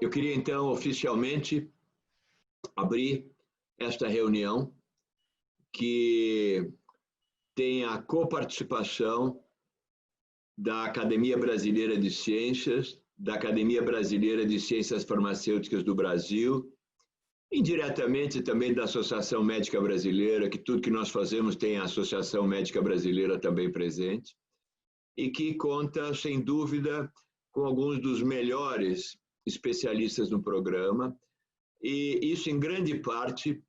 Eu queria, então, oficialmente abrir esta reunião que tem a coparticipação da Academia Brasileira de Ciências, da Academia Brasileira de Ciências Farmacêuticas do Brasil, indiretamente também da Associação Médica Brasileira, que tudo que nós fazemos tem a Associação Médica Brasileira também presente, e que conta, sem dúvida, com alguns dos melhores especialistas no programa, e isso em grande parte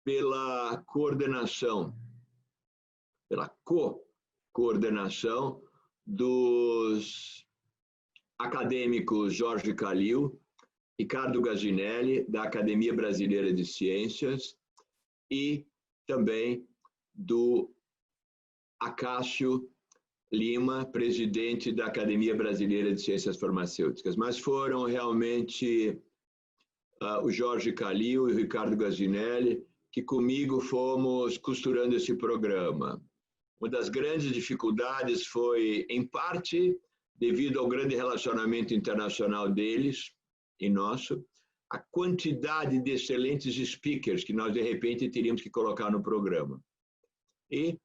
pela coordenação, pela co-coordenação dos acadêmicos Jorge Calil, Ricardo Gazinelli, da Academia Brasileira de Ciências, e também do Acácio Lima, presidente da Academia Brasileira de Ciências Farmacêuticas. Mas foram realmente o Jorge Calil e o Ricardo Gazinelli que comigo fomos costurando esse programa. Uma das grandes dificuldades foi, em parte, devido ao grande relacionamento internacional deles e nosso, a quantidade de excelentes speakers que nós, de repente, teríamos que colocar no programa. E,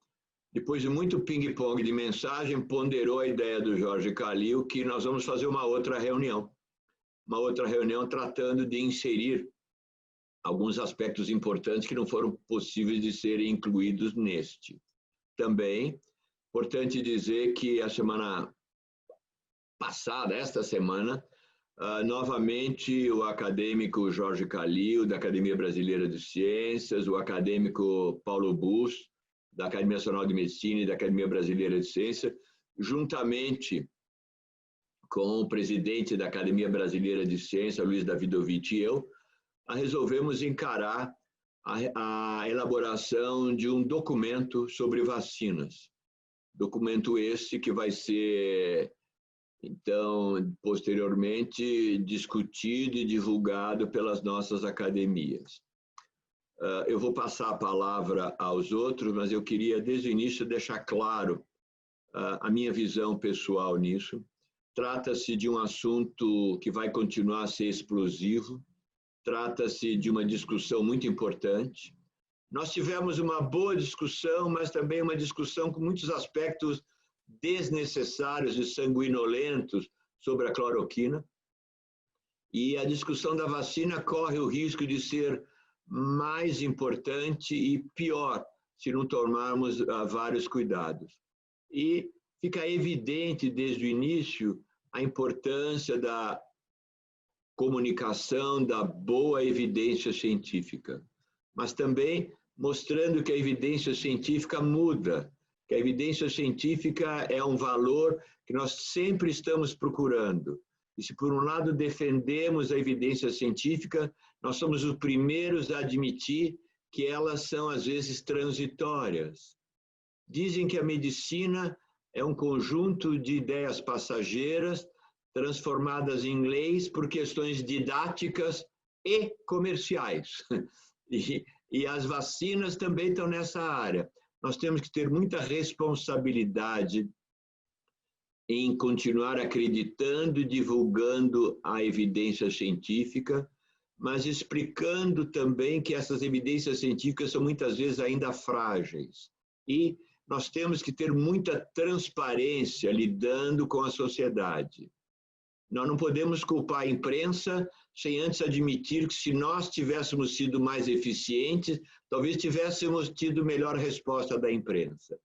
depois de muito ping-pong de mensagem, ponderou a ideia do Jorge Calil que nós vamos fazer uma outra reunião tratando de inserir alguns aspectos importantes que não foram possíveis de serem incluídos neste. Também, importante dizer que a semana passada, esta semana, novamente o acadêmico Jorge Calil, da Academia Brasileira de Ciências, o acadêmico Paulo Bus, da Academia Nacional de Medicina e da Academia Brasileira de Ciências, juntamente com o presidente da Academia Brasileira de Ciências, Luiz Davidovich, e eu, resolvemos encarar a elaboração de um documento sobre vacinas. Documento esse que vai ser, então, posteriormente discutido e divulgado pelas nossas academias. Eu vou passar a palavra aos outros, mas eu queria, desde o início, deixar claro a minha visão pessoal nisso. Trata-se de um assunto que vai continuar a ser explosivo, trata-se de uma discussão muito importante. Nós tivemos uma boa discussão, mas também uma discussão com muitos aspectos desnecessários e sanguinolentos sobre a cloroquina. E a discussão da vacina corre o risco de ser mais importante e pior se não tomarmos vários cuidados. E fica evidente desde o início a importância da comunicação da boa evidência científica, mas também mostrando que a evidência científica muda, que a evidência científica é um valor que nós sempre estamos procurando. E se por um lado defendemos a evidência científica, nós somos os primeiros a admitir que elas são às vezes transitórias. Dizem que a medicina é um conjunto de ideias passageiras transformadas em leis por questões didáticas e comerciais. E as vacinas também estão nessa área. Nós temos que ter muita responsabilidade em continuar acreditando e divulgando a evidência científica, mas explicando também que essas evidências científicas são muitas vezes ainda frágeis. E nós temos que ter muita transparência lidando com a sociedade. Nós não podemos culpar a imprensa sem antes admitir que se nós tivéssemos sido mais eficientes, talvez tivéssemos tido melhor resposta da imprensa.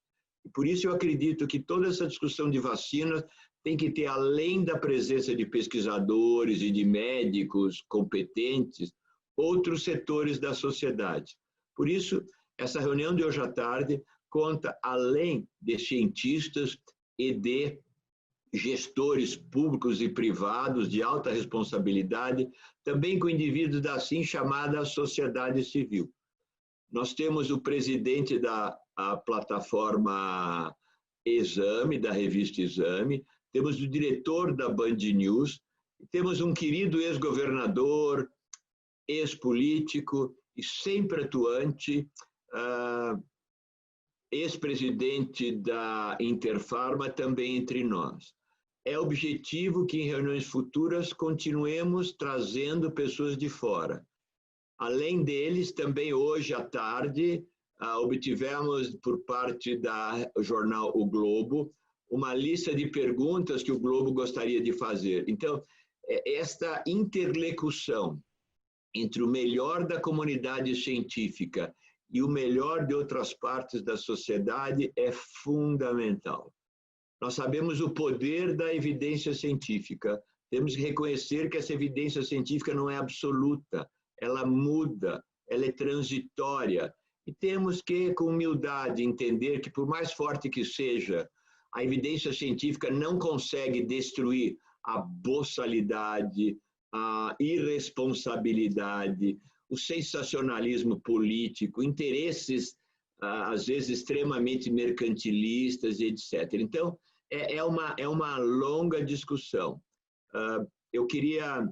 E por isso eu acredito que toda essa discussão de vacinas tem que ter, além da presença de pesquisadores e de médicos competentes, outros setores da sociedade. Por isso, essa reunião de hoje à tarde conta, além de cientistas e de gestores públicos e privados de alta responsabilidade, também com indivíduos da assim chamada sociedade civil. Nós temos o presidente da plataforma Exame, da revista Exame, temos o diretor da Band News, temos um querido ex-governador, ex-político e sempre atuante, ex-presidente da Interpharma, também entre nós. é objetivo que em reuniões futuras continuemos trazendo pessoas de fora. Além deles, também hoje à tarde, obtivemos por parte do jornal O Globo uma lista de perguntas que o Globo gostaria de fazer. Então, esta interlocução entre o melhor da comunidade científica e o melhor de outras partes da sociedade é fundamental. Nós sabemos o poder da evidência científica. Temos que reconhecer que essa evidência científica não é absoluta, ela muda, ela é transitória. E temos que, com humildade, entender que, por mais forte que seja, a evidência científica não consegue destruir a boçalidade, a irresponsabilidade, o sensacionalismo político, interesses, às vezes, extremamente mercantilistas, etc. Então, é uma longa discussão. Eu queria,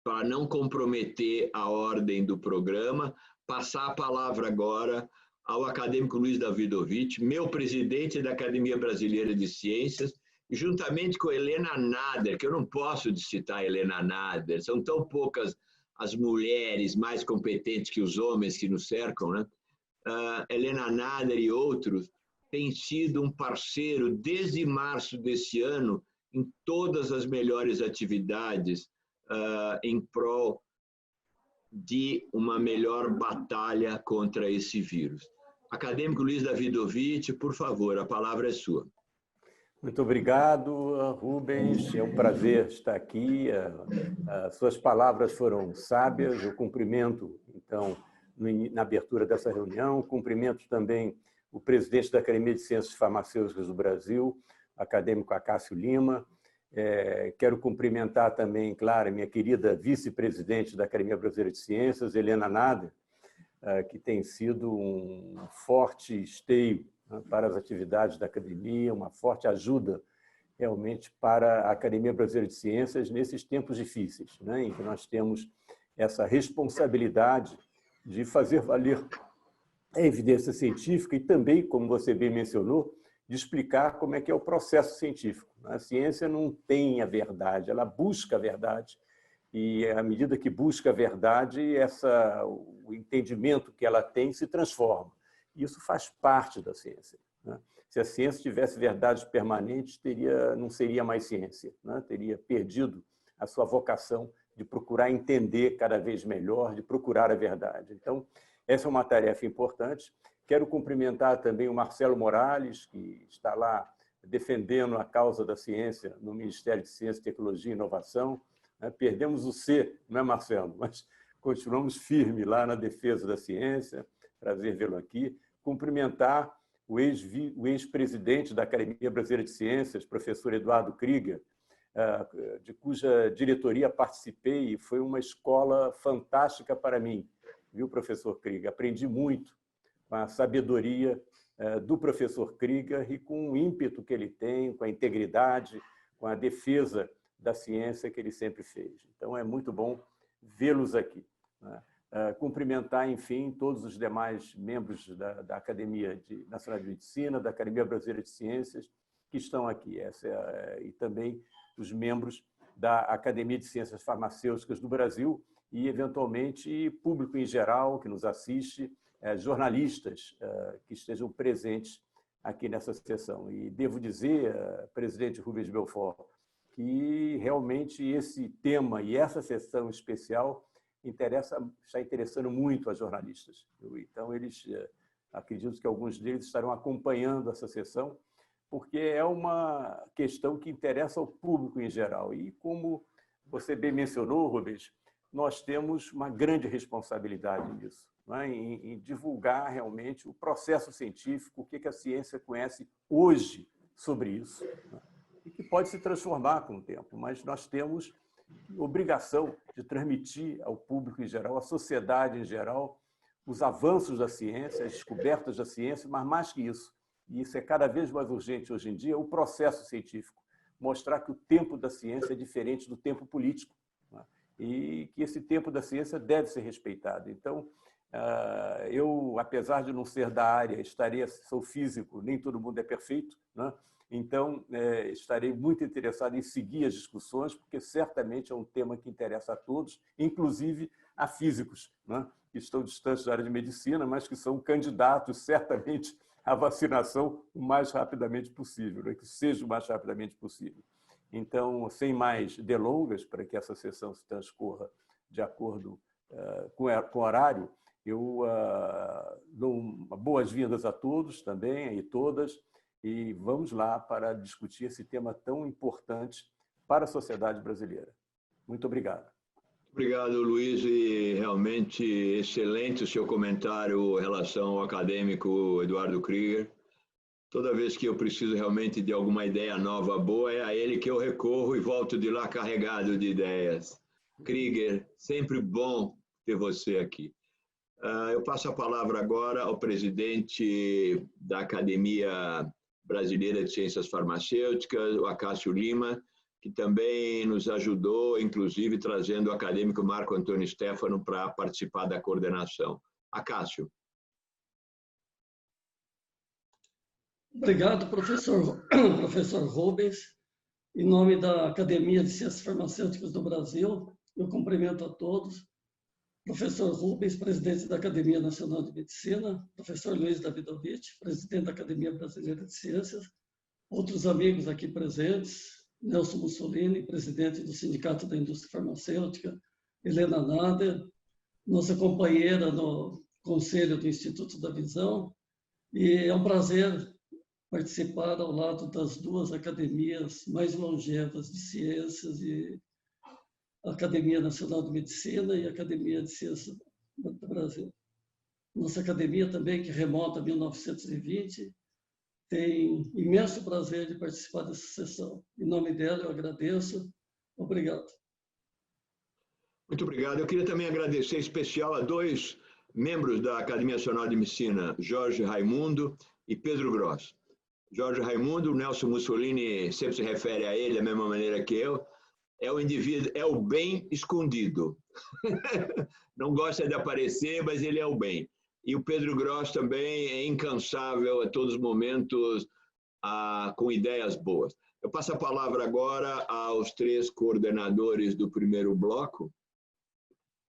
para não comprometer a ordem do programa, passar a palavra agora ao acadêmico Luiz Davidovich, meu presidente da Academia Brasileira de Ciências, juntamente com Helena Nader, que eu não posso citar Helena Nader, são tão poucas as mulheres mais competentes que os homens que nos cercam, né? Helena Nader e outros têm sido um parceiro desde março desse ano em todas as melhores atividades em prol de uma melhor batalha contra esse vírus. Acadêmico Luiz Davidovich, por favor, a palavra é sua. Muito obrigado, Rubens. É um prazer estar aqui. As suas palavras foram sábias. Eu cumprimento, então, na abertura dessa reunião, cumprimento também o presidente da Academia de Ciências Farmacêuticas do Brasil, acadêmico Acácio Lima. Quero cumprimentar também, claro, a minha querida vice-presidente da Academia Brasileira de Ciências, Helena Nader, que tem sido um forte esteio para as atividades da academia, uma forte ajuda realmente para a Academia Brasileira de Ciências nesses tempos difíceis, né, em que nós temos essa responsabilidade de fazer valer a evidência científica e também, como você bem mencionou, de explicar como é que é o processo científico. A ciência não tem a verdade, ela busca a verdade. E, à medida que busca a verdade, o entendimento que ela tem se transforma. Isso faz parte da ciência, né? Se a ciência tivesse verdades permanentes, não seria mais ciência, né? Teria perdido a sua vocação de procurar entender cada vez melhor, de procurar a verdade. Então, essa é uma tarefa importante. Quero cumprimentar também o Marcelo Morales, que está lá defendendo a causa da ciência no Ministério de Ciência, Tecnologia e Inovação. Perdemos o C, não é, Marcelo? Mas continuamos firmes lá na defesa da ciência. Prazer vê-lo aqui. Cumprimentar o ex-presidente da Academia Brasileira de Ciências, professor Eduardo Krieger, de cuja diretoria participei e foi uma escola fantástica para mim, viu, professor Krieger? Aprendi muito com a sabedoria do professor Krieger e com o ímpeto que ele tem, com a integridade, com a defesa da ciência que ele sempre fez. Então, é muito bom vê-los aqui, né? Cumprimentar, enfim, todos os demais membros da Academia Nacional de Medicina, da Academia Brasileira de Ciências, que estão aqui, e também os membros da Academia de Ciências Farmacêuticas do Brasil e, eventualmente, público em geral que nos assiste, jornalistas que estejam presentes aqui nessa sessão. E devo dizer, presidente Rubens Belfort, que realmente esse tema e essa sessão especial está interessando muito a jornalistas. Então, acredito que alguns deles estarão acompanhando essa sessão, porque é uma questão que interessa ao público em geral. E, como você bem mencionou, Rubens, nós temos uma grande responsabilidade nisso, né? Em divulgar realmente o processo científico, o que a ciência conhece hoje sobre isso, né? E que pode se transformar com o tempo, mas nós temos obrigação de transmitir ao público em geral, à sociedade em geral, os avanços da ciência, as descobertas da ciência, mas mais que isso, e isso é cada vez mais urgente hoje em dia, o processo científico. Mostrar que o tempo da ciência é diferente do tempo político, né? E que esse tempo da ciência deve ser respeitado. Então, eu, apesar de não ser da área, sou físico, nem todo mundo é perfeito, né? Então, estarei muito interessado em seguir as discussões, porque certamente é um tema que interessa a todos, inclusive a físicos, né, que estão distantes da área de medicina, mas que são candidatos, certamente, à vacinação o mais rapidamente possível, né, que seja o mais rapidamente possível. Então, sem mais delongas, para que essa sessão se transcorra de acordo com o horário, eu dou boas-vindas a todos também, e todas, e vamos lá para discutir esse tema tão importante para a sociedade brasileira. Muito obrigado. Obrigado, Luiz, e realmente excelente o seu comentário em relação ao acadêmico Eduardo Krieger. Toda vez que eu preciso realmente de alguma ideia nova, boa, é a ele que eu recorro e volto de lá carregado de ideias. Krieger, sempre bom ter você aqui. Eu passo a palavra agora ao presidente da Academia Brasileira de Ciências Farmacêuticas, o Acácio Lima, que também nos ajudou, inclusive trazendo o acadêmico Marco Antônio Stefano para participar da coordenação. Acácio. Obrigado, professor Rubens. Em nome da Academia de Ciências Farmacêuticas do Brasil, eu cumprimento a todos. Professor Rubens, presidente da Academia Nacional de Medicina, professor Luiz Davidovich, presidente da Academia Brasileira de Ciências, outros amigos aqui presentes, Nelson Mussolini, presidente do Sindicato da Indústria Farmacêutica, Helena Nader, nossa companheira no Conselho do Instituto da Visão, e é um prazer participar ao lado das duas academias mais longevas de ciências, a Academia Nacional de Medicina e a Academia de Ciências do Brasil. Nossa academia também, que remonta a 1920, tem imenso prazer de participar dessa sessão. Em nome dela, eu agradeço. Obrigado. Muito obrigado. Eu queria também agradecer em especial a dois membros da Academia Nacional de Medicina, Jorge Raimundo e Pedro Gross. Jorge Raimundo, o Nelson Mussolini sempre se refere a ele da mesma maneira que eu, é o indivíduo, é o bem escondido. Não gosta de aparecer, mas ele é o bem. E o Pedro Gross também é incansável a todos os momentos, com ideias boas. Eu passo a palavra agora aos três coordenadores do primeiro bloco,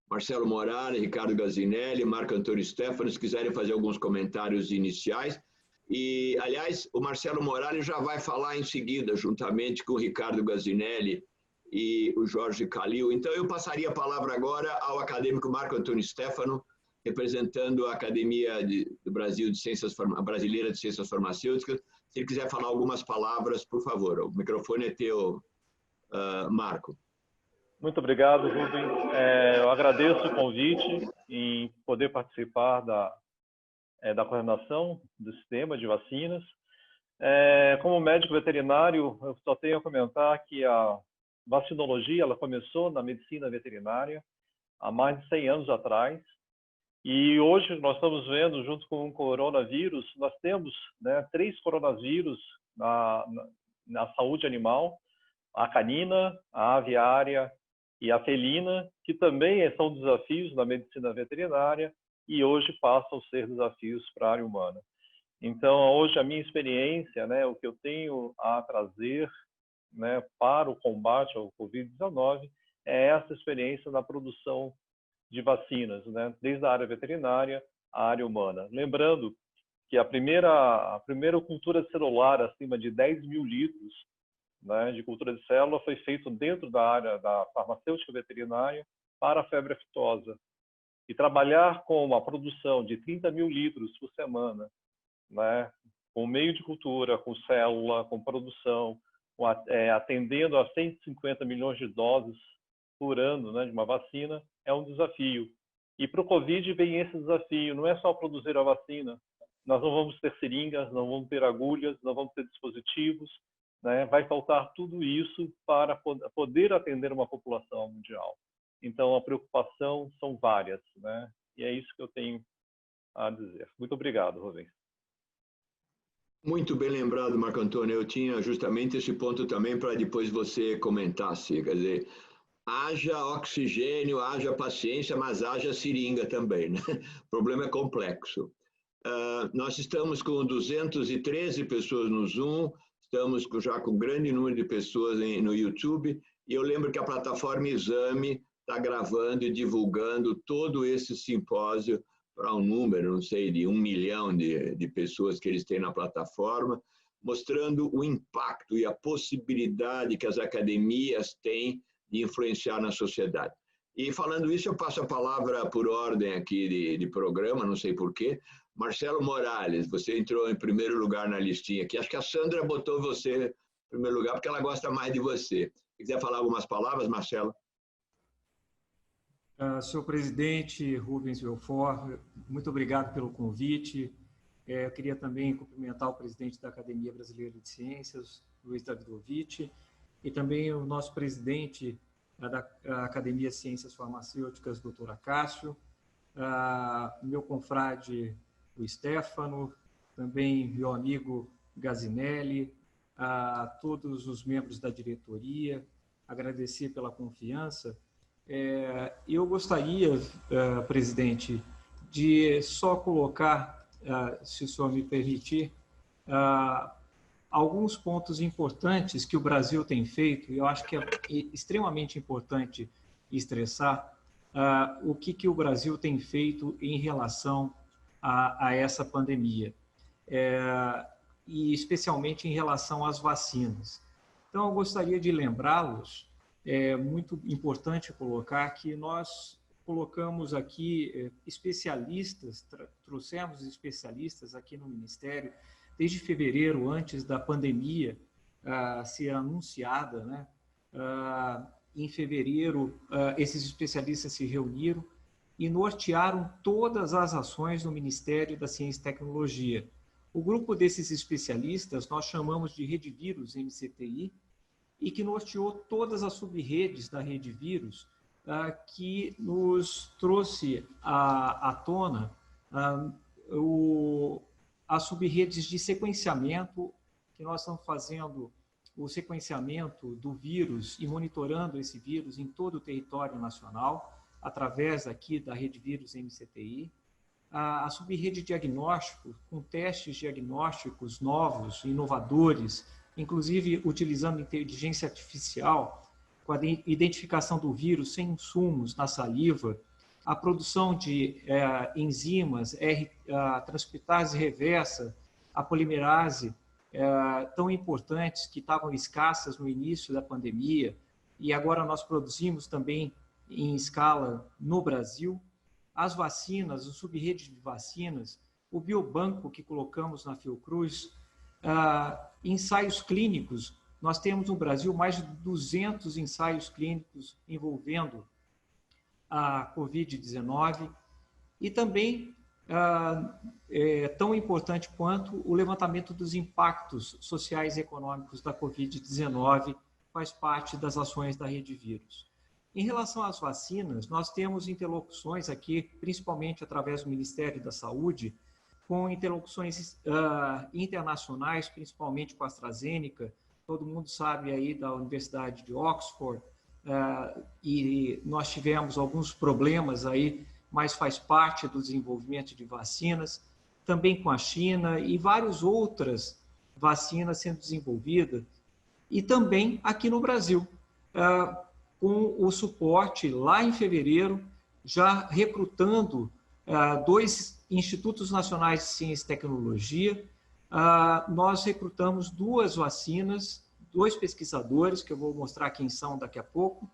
Marcelo Morales, Ricardo Gazinelli, Marco Antônio Stefano, se quiserem fazer alguns comentários iniciais. E, aliás, o Marcelo Morales já vai falar em seguida, juntamente com o Ricardo Gazinelli e o Jorge Calil. Então, eu passaria a palavra agora ao acadêmico Marco Antônio Stefano, representando a Academia do Brasil de Ciências Brasileira de Ciências Farmacêuticas. Se ele quiser falar algumas palavras, por favor, o microfone é teu, Marco. Muito obrigado, Rubens. Eu agradeço o convite em poder participar da coordenação do sistema de vacinas. Como médico veterinário, eu só tenho a comentar que a vacinologia ela começou na medicina veterinária há mais de 100 anos atrás. E hoje nós estamos vendo, junto com o coronavírus, nós temos 3 coronavírus na saúde animal, a canina, a aviária e a felina, que também são desafios na medicina veterinária e hoje passam a ser desafios para a área humana. Então, hoje a minha experiência, o que eu tenho a trazer para o combate ao Covid-19 é essa experiência na produção de vacinas, desde a área veterinária à área humana. Lembrando que a primeira cultura celular acima de 10 mil litros de cultura de célula foi feito dentro da área da farmacêutica veterinária para a febre aftosa. E trabalhar com a produção de 30 mil litros por semana, com meio de cultura, com célula, com produção, atendendo a 150 milhões de doses por ano de uma vacina, é um desafio. E para o Covid vem esse desafio, não é só produzir a vacina, nós não vamos ter seringas, não vamos ter agulhas, não vamos ter dispositivos, vai faltar tudo isso para poder atender uma população mundial. Então, a preocupação são várias, e é isso que eu tenho a dizer. Muito obrigado, Rubens. Muito bem lembrado, Marco Antônio. Eu tinha justamente esse ponto também para depois você comentasse. Quer dizer, haja oxigênio, haja paciência, mas haja seringa também, O problema é complexo. Nós estamos com 213 pessoas no Zoom, estamos já com um grande número de pessoas no YouTube, e eu lembro que a plataforma Exame está gravando e divulgando todo esse simpósio para um número, não sei, de 1 milhão de pessoas que eles têm na plataforma, mostrando o impacto e a possibilidade que as academias têm de influenciar na sociedade. E falando isso, eu passo a palavra por ordem aqui de programa, não sei porquê. Marcelo Morales, você entrou em primeiro lugar na listinha aqui. Acho que a Sandra botou você em primeiro lugar porque ela gosta mais de você. Se quiser falar algumas palavras, Marcelo? Senhor presidente Rubens Belfort, muito obrigado pelo convite. Eu queria também cumprimentar o presidente da Academia Brasileira de Ciências, Luiz Davidovich, e também o nosso presidente da Academia de Ciências Farmacêuticas, doutor Acácio, meu confrade, o Stefano, também meu amigo Gazinelli, a todos os membros da diretoria, agradecer pela confiança. Eu gostaria, presidente, de só colocar, se o senhor me permitir, alguns pontos importantes que o Brasil tem feito, e eu acho que é extremamente importante estressar o que o Brasil tem feito em relação a essa pandemia, e especialmente em relação às vacinas. Então, eu gostaria de lembrá-los, é muito importante colocar que nós colocamos aqui especialistas, trouxemos especialistas aqui no Ministério, desde fevereiro, antes da pandemia ser anunciada, né? Em fevereiro, esses especialistas se reuniram e nortearam todas as ações do Ministério da Ciência e Tecnologia. O grupo desses especialistas nós chamamos de Rede Vírus MCTI, e que norteou todas as sub-redes da Rede Vírus, que nos trouxe à tona as sub-redes de sequenciamento, que nós estamos fazendo o sequenciamento do vírus e monitorando esse vírus em todo o território nacional, através aqui da Rede Vírus MCTI, a sub-rede diagnóstico, com testes diagnósticos novos, inovadores, inclusive utilizando inteligência artificial, com a identificação do vírus sem insumos na saliva, a produção de enzimas, transcriptase reversa, a polimerase, tão importantes, que estavam escassas no início da pandemia, e agora nós produzimos também em escala no Brasil. As vacinas, o sub-rede de vacinas, o biobanco que colocamos na Fiocruz, ensaios clínicos, nós temos no Brasil mais de 200 ensaios clínicos envolvendo a Covid-19, e também tão importante quanto o levantamento dos impactos sociais e econômicos da Covid-19 faz parte das ações da Rede Vírus. Em relação às vacinas, nós temos interlocuções aqui, principalmente através do Ministério da Saúde, com interlocuções internacionais, principalmente com a AstraZeneca. Todo mundo sabe aí da Universidade de Oxford, e nós tivemos alguns problemas aí, mas faz parte do desenvolvimento de vacinas, também com a China e várias outras vacinas sendo desenvolvidas, e também aqui no Brasil, com o suporte lá em fevereiro, já recrutando 2 Institutos Nacionais de Ciência e Tecnologia. Nós recrutamos 2 vacinas, 2 pesquisadores, que eu vou mostrar quem são daqui a pouco,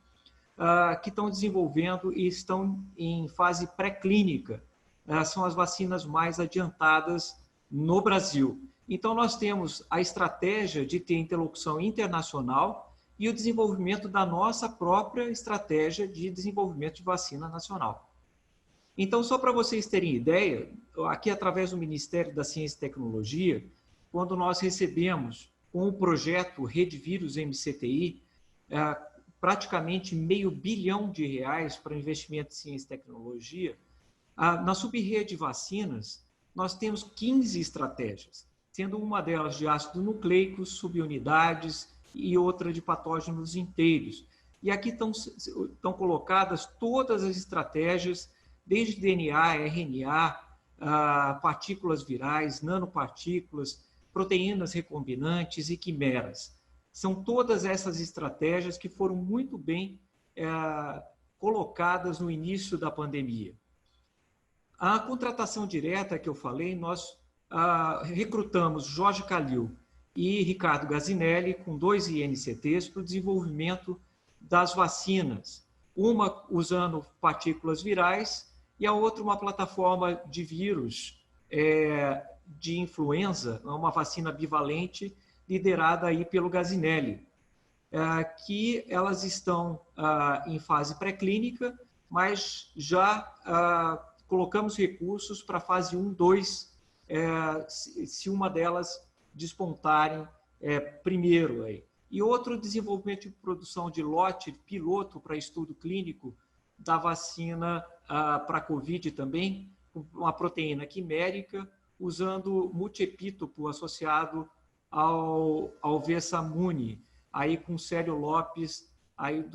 que estão desenvolvendo e estão em fase pré-clínica. São as vacinas mais adiantadas no Brasil. Então, nós temos a estratégia de ter interlocução internacional e o desenvolvimento da nossa própria estratégia de desenvolvimento de vacina nacional. Então, só para vocês terem ideia, aqui através do Ministério da Ciência e Tecnologia, quando nós recebemos com o projeto Rede Vírus MCTI, praticamente R$500 bilhão para investimento em ciência e tecnologia, na sub-rede de vacinas, nós temos 15 estratégias, sendo uma delas de ácido nucleico, subunidades e outra de patógenos inteiros. E aqui estão colocadas todas as estratégias, desde DNA, RNA, partículas virais, nanopartículas, proteínas recombinantes e quimeras. São todas essas estratégias que foram muito bem colocadas no início da pandemia. A contratação direta que eu falei, nós recrutamos Jorge Calil e Ricardo Gazinelli com 2 INCTs para o desenvolvimento das vacinas, uma usando partículas virais e a outra uma plataforma de vírus de influenza, uma vacina bivalente liderada aí pelo Gazinelli, que elas estão em fase pré-clínica, mas já colocamos recursos para a fase 1, 2, se uma delas despontarem primeiro. Aí. E outro desenvolvimento de produção de lote piloto para estudo clínico da vacina para a Covid também, com uma proteína quimérica, usando multiepítopo associado ao Versamune, aí com Célio Lopes, aí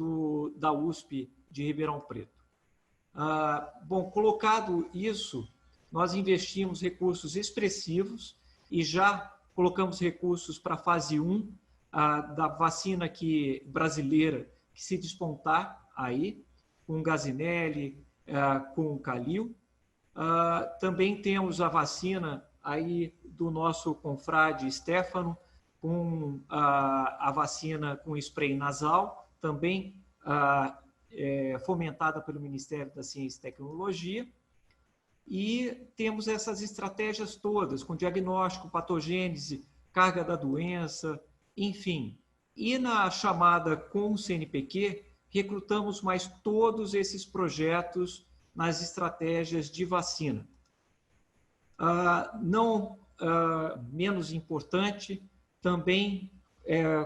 da USP de Ribeirão Preto. Bom, colocado isso, nós investimos recursos expressivos e já colocamos recursos para a fase 1 da vacina brasileira que se despontar aí, com Gazinelli, com Calil. Também temos a vacina aí do nosso confrade Stefano, com a vacina com spray nasal, também fomentada pelo Ministério da Ciência e Tecnologia. E temos essas estratégias todas, com diagnóstico, patogênese, carga da doença, enfim. E na chamada com o CNPq, recrutamos mais todos esses projetos nas estratégias de vacina. Não menos importante, também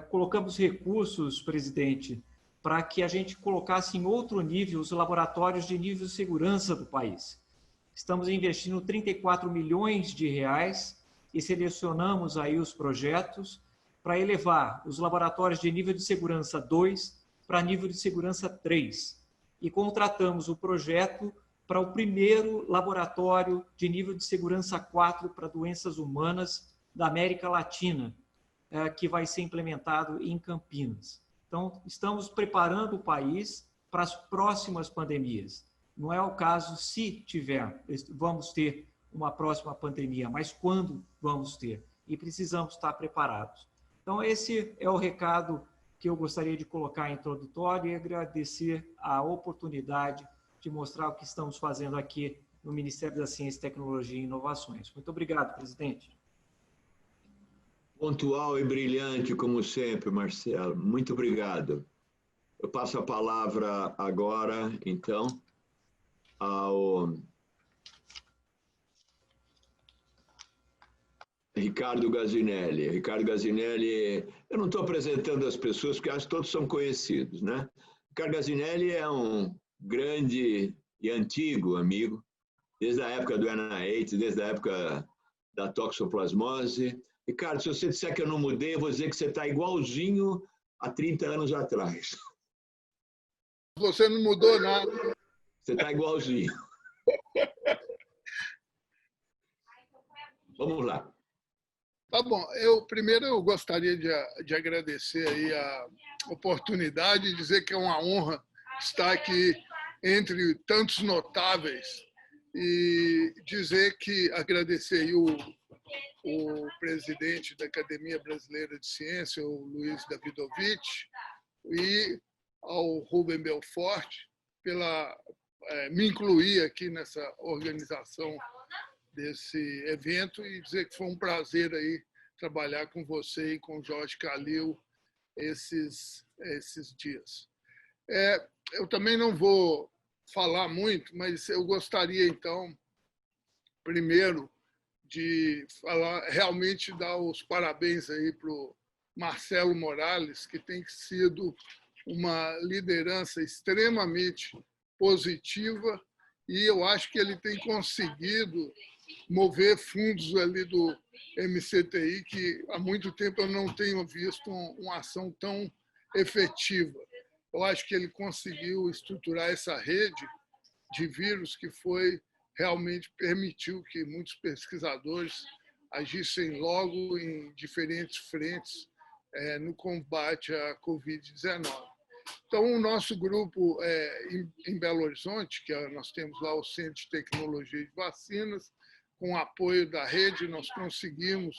colocamos recursos, presidente, para que a gente colocasse em outro nível os laboratórios de nível de segurança do país. Estamos investindo 34 milhões de reais e selecionamos aí os projetos para elevar os laboratórios de nível de segurança 2 para nível de segurança 3. E contratamos o projeto para o primeiro laboratório de nível de segurança 4 para doenças humanas da América Latina, que vai ser implementado em Campinas. Então, estamos preparando o país para as próximas pandemias. Não é o caso se vamos ter uma próxima pandemia, mas quando vamos ter. E precisamos estar preparados. Então, esse é o recado que eu gostaria de colocar introdutório e agradecer a oportunidade de mostrar o que estamos fazendo aqui no Ministério da Ciência, Tecnologia e Inovações. Muito obrigado, presidente. Pontual e brilhante, como sempre, Marcelo. Muito obrigado. Eu passo a palavra agora, então, ao Ricardo Gazinelli. Ricardo Gazinelli, eu não estou apresentando as pessoas, porque acho que todos são conhecidos, né? Ricardo Gazinelli é um grande e antigo amigo, desde a época do NIH, desde a época da toxoplasmose. Ricardo, se você disser que eu não mudei, eu vou dizer que você está igualzinho há 30 anos atrás. Você não mudou nada. Você está igualzinho. Vamos lá. Tá bom. Primeiro eu gostaria de agradecer aí a oportunidade e dizer que é uma honra estar aqui entre tantos notáveis e dizer que agradecer aí o presidente da Academia Brasileira de Ciência, o Luiz Davidovich, e ao Rubem Belfort pela me incluir aqui nessa organização desse evento e dizer que foi um prazer aí trabalhar com você e com o Jorge Calil esses dias. Eu também não vou falar muito, mas eu gostaria, então, primeiro, de falar, realmente dar os parabéns aí para o Marcelo Morales, que tem sido uma liderança extremamente positiva e eu acho que ele tem conseguido mover fundos ali do MCTI, que há muito tempo eu não tenho visto uma ação tão efetiva. Eu acho que ele conseguiu estruturar essa rede de vírus que realmente permitiu que muitos pesquisadores agissem logo em diferentes frentes no combate à Covid-19. Então, o nosso grupo em Belo Horizonte, que nós temos lá o Centro de Tecnologia de Vacinas, com o apoio da rede, nós conseguimos,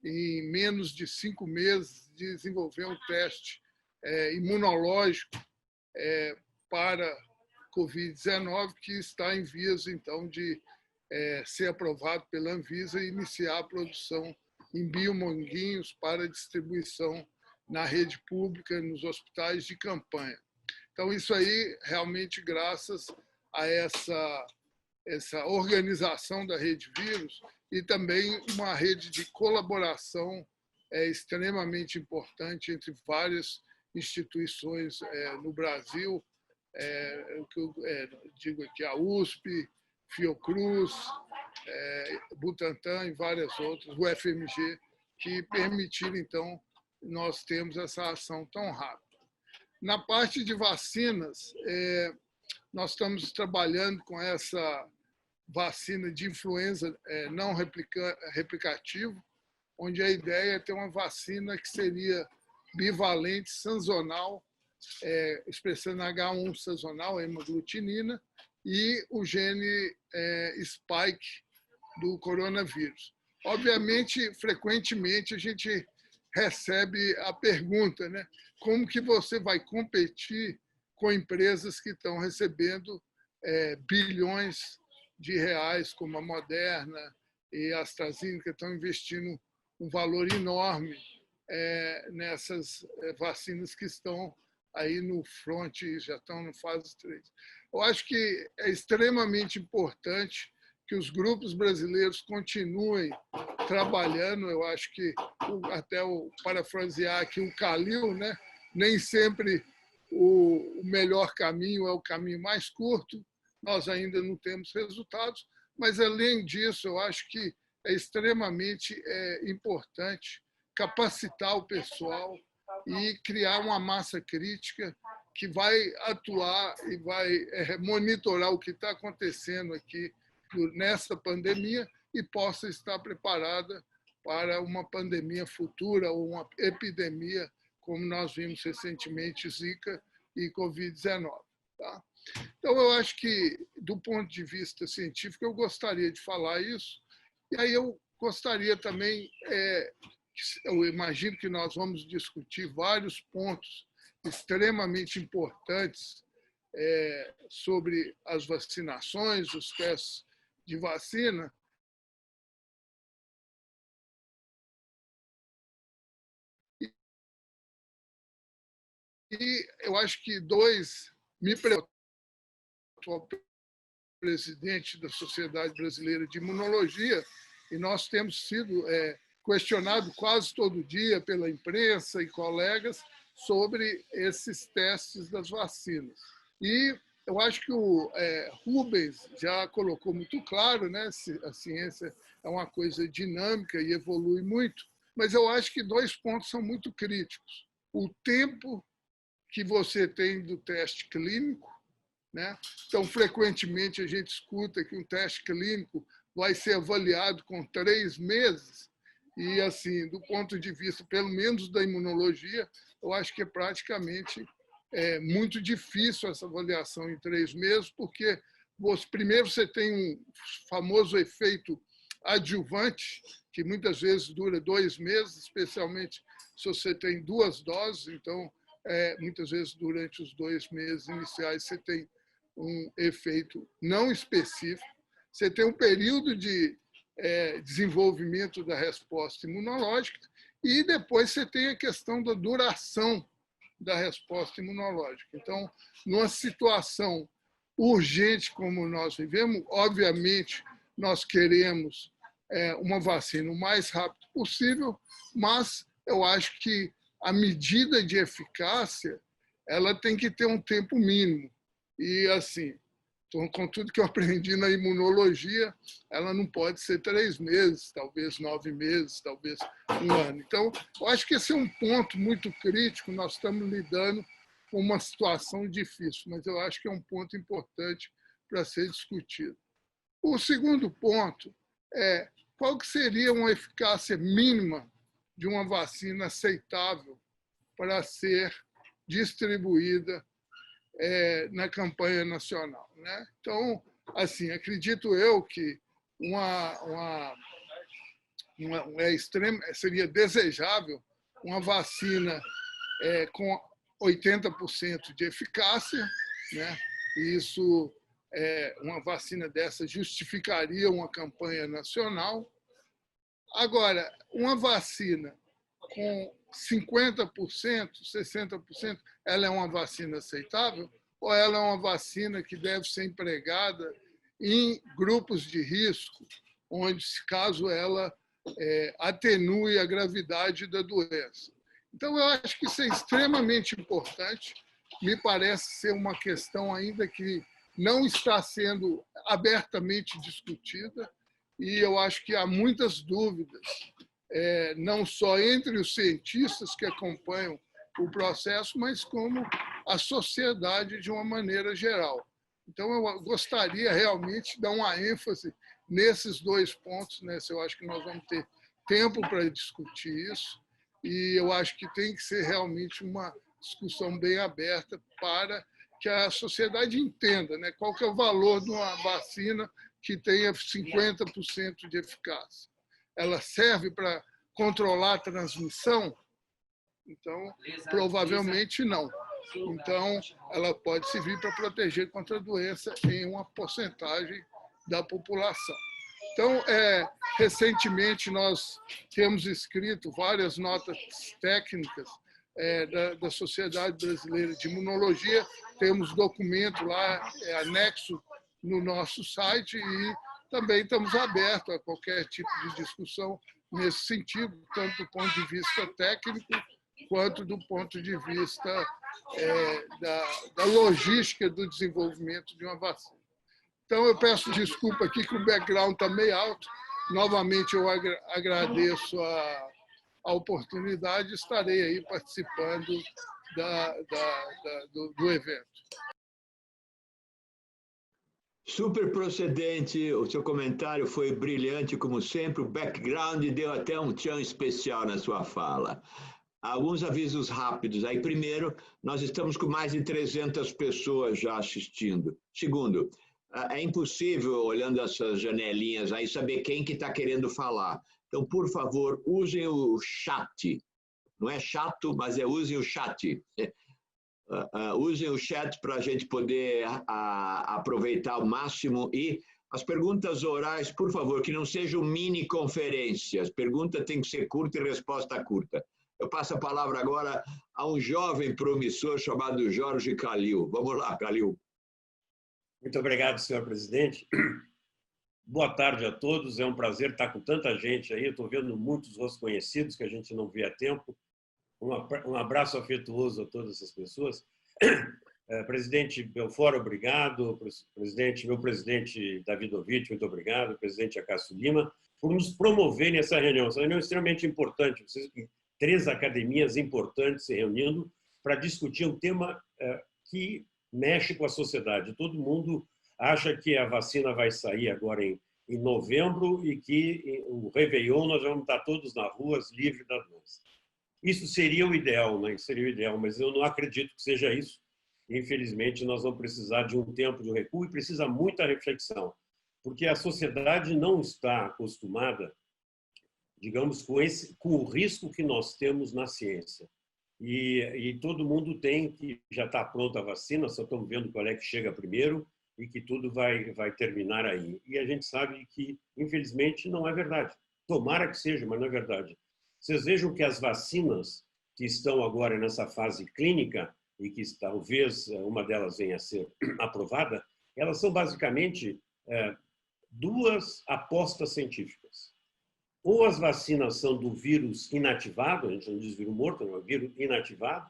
em menos de 5 meses, desenvolver um teste imunológico para Covid-19, que está em vias, então, de ser aprovado pela Anvisa e iniciar a produção em biomanguinhos para distribuição na rede pública, nos hospitais de campanha. Então, isso aí, realmente, graças a essa organização da Rede Vírus e também uma rede de colaboração extremamente importante entre várias instituições no Brasil, que eu digo aqui, a USP, Fiocruz, Butantan e várias outras, o FMG, que permitiram, então, nós temos essa ação tão rápida. Na parte de vacinas, nós estamos trabalhando com essa vacina de influenza não replicativo, onde a ideia é ter uma vacina que seria bivalente, sazonal, expressando H1 sazonal, a hemaglutinina, e o gene spike do coronavírus. Obviamente, frequentemente, a gente recebe a pergunta, né? Como que você vai competir com empresas que estão recebendo bilhões de reais, como a Moderna e a AstraZeneca, estão investindo um valor enorme nessas vacinas que estão aí no front, já estão no fase 3. Eu acho que é extremamente importante que os grupos brasileiros continuem trabalhando. Eu acho que, até parafrasear aqui o Calil, né? Nem sempre o melhor caminho é o caminho mais curto, nós ainda não temos resultados, mas, além disso, eu acho que é extremamente importante capacitar o pessoal e criar uma massa crítica que vai atuar e vai monitorar o que está acontecendo aqui nessa pandemia e possa estar preparada para uma pandemia futura ou uma epidemia, como nós vimos recentemente, Zika e Covid-19. Tá? Então, eu acho que, do ponto de vista científico, eu gostaria de falar isso. E aí eu gostaria também, eu imagino que nós vamos discutir vários pontos extremamente importantes sobre as vacinações, os testes de vacina. E eu acho que me preocupa o presidente da Sociedade Brasileira de Imunologia, e nós temos sido questionados quase todo dia pela imprensa e colegas sobre esses testes das vacinas. E eu acho que o Rubens já colocou muito claro, né? A ciência é uma coisa dinâmica e evolui muito, mas eu acho que 2 pontos são muito críticos. O tempo que você tem do teste clínico, né? Então, frequentemente, a gente escuta que um teste clínico vai ser avaliado com 3 meses, e, assim, do ponto de vista, pelo menos da imunologia, eu acho que é praticamente muito difícil essa avaliação em 3 meses, porque primeiro você tem um famoso efeito adjuvante, que muitas vezes dura 2 meses, especialmente se você tem 2 doses. Então, muitas vezes, durante os 2 meses iniciais, você tem um efeito não específico. Você tem um período de desenvolvimento da resposta imunológica e depois você tem a questão da duração da resposta imunológica. Então, numa situação urgente como nós vivemos, obviamente, nós queremos uma vacina o mais rápido possível, mas eu acho que a medida de eficácia ela tem que ter um tempo mínimo. E, assim, com tudo que eu aprendi na imunologia, ela não pode ser 3 meses, talvez 9 meses, talvez 1 ano. Então, eu acho que esse é um ponto muito crítico. Nós estamos lidando com uma situação difícil, mas eu acho que é um ponto importante para ser discutido. O segundo ponto é qual que seria uma eficácia mínima de uma vacina aceitável para ser distribuída na campanha nacional, né? Então, assim, acredito eu que seria desejável uma vacina com 80% de eficácia, né? E isso, uma vacina dessa justificaria uma campanha nacional. Agora, uma vacina com 50%, 60%, ela é uma vacina aceitável ou ela é uma vacina que deve ser empregada em grupos de risco, onde, caso ela atenue a gravidade da doença? Então, eu acho que isso é extremamente importante. Me parece ser uma questão ainda que não está sendo abertamente discutida, e eu acho que há muitas dúvidas, não só entre os cientistas que acompanham o processo, mas como a sociedade de uma maneira geral. Então, eu gostaria realmente de dar uma ênfase nesses dois pontos, né? Eu acho que nós vamos ter tempo para discutir isso, e eu acho que tem que ser realmente uma discussão bem aberta para que a sociedade entenda, né, qual que é o valor de uma vacina que tenha 50% de eficácia. Ela serve para controlar a transmissão? Então, provavelmente não. Então, ela pode servir para proteger contra a doença em uma porcentagem da população. Então, recentemente, nós temos escrito várias notas técnicas da Sociedade Brasileira de Imunologia, temos documento lá, anexo no nosso site, e também estamos abertos a qualquer tipo de discussão nesse sentido, tanto do ponto de vista técnico, quanto do ponto de vista da logística do desenvolvimento de uma vacina. Então, eu peço desculpa aqui que o background está meio alto. Novamente, eu agradeço a oportunidade e estarei aí participando do evento. Super procedente, o seu comentário foi brilhante, como sempre, o background deu até um tchan especial na sua fala. Alguns avisos rápidos. Aí, primeiro, nós estamos com mais de 300 pessoas já assistindo. Segundo, é impossível, olhando essas janelinhas aí, saber quem que está querendo falar. Então, por favor, usem o chat. Não é chato, mas usem o chat. Usem o chat para a gente poder aproveitar ao máximo. E as perguntas orais, por favor, que não sejam mini conferências. Pergunta tem que ser curta e resposta curta. Eu passo a palavra agora a um jovem promissor chamado Jorge Calil. Vamos lá, Calil. Muito obrigado, senhor presidente. Boa tarde a todos. É um prazer estar com tanta gente aí. Eu estou vendo muitos rostos conhecidos que a gente não vê há tempo. Um abraço afetuoso a todas essas pessoas. Presidente Belfort, obrigado. Meu presidente Davidovich, muito obrigado. Presidente Acácio Lima, por nos promoverem essa reunião. Essa reunião é extremamente importante. Vocês têm 3 academias importantes se reunindo para discutir um tema que mexe com a sociedade. Todo mundo acha que a vacina vai sair agora em novembro e que o Réveillon nós vamos estar todos nas ruas livres da doença. Isso seria o ideal, né? Seria o ideal, mas eu não acredito que seja isso. Infelizmente, nós vamos precisar de um tempo de recuo e precisa muita reflexão, porque a sociedade não está acostumada, digamos, com o risco que nós temos na ciência. E todo mundo tem que já está pronta a vacina, só estamos vendo qual é que chega primeiro e que tudo vai terminar aí. E a gente sabe que, infelizmente, não é verdade. Tomara que seja, mas não é verdade. Vocês vejam que as vacinas que estão agora nessa fase clínica e que talvez uma delas venha a ser aprovada, elas são basicamente 2 apostas científicas. Ou as vacinas são do vírus inativado, a gente não diz vírus morto, não é vírus inativado,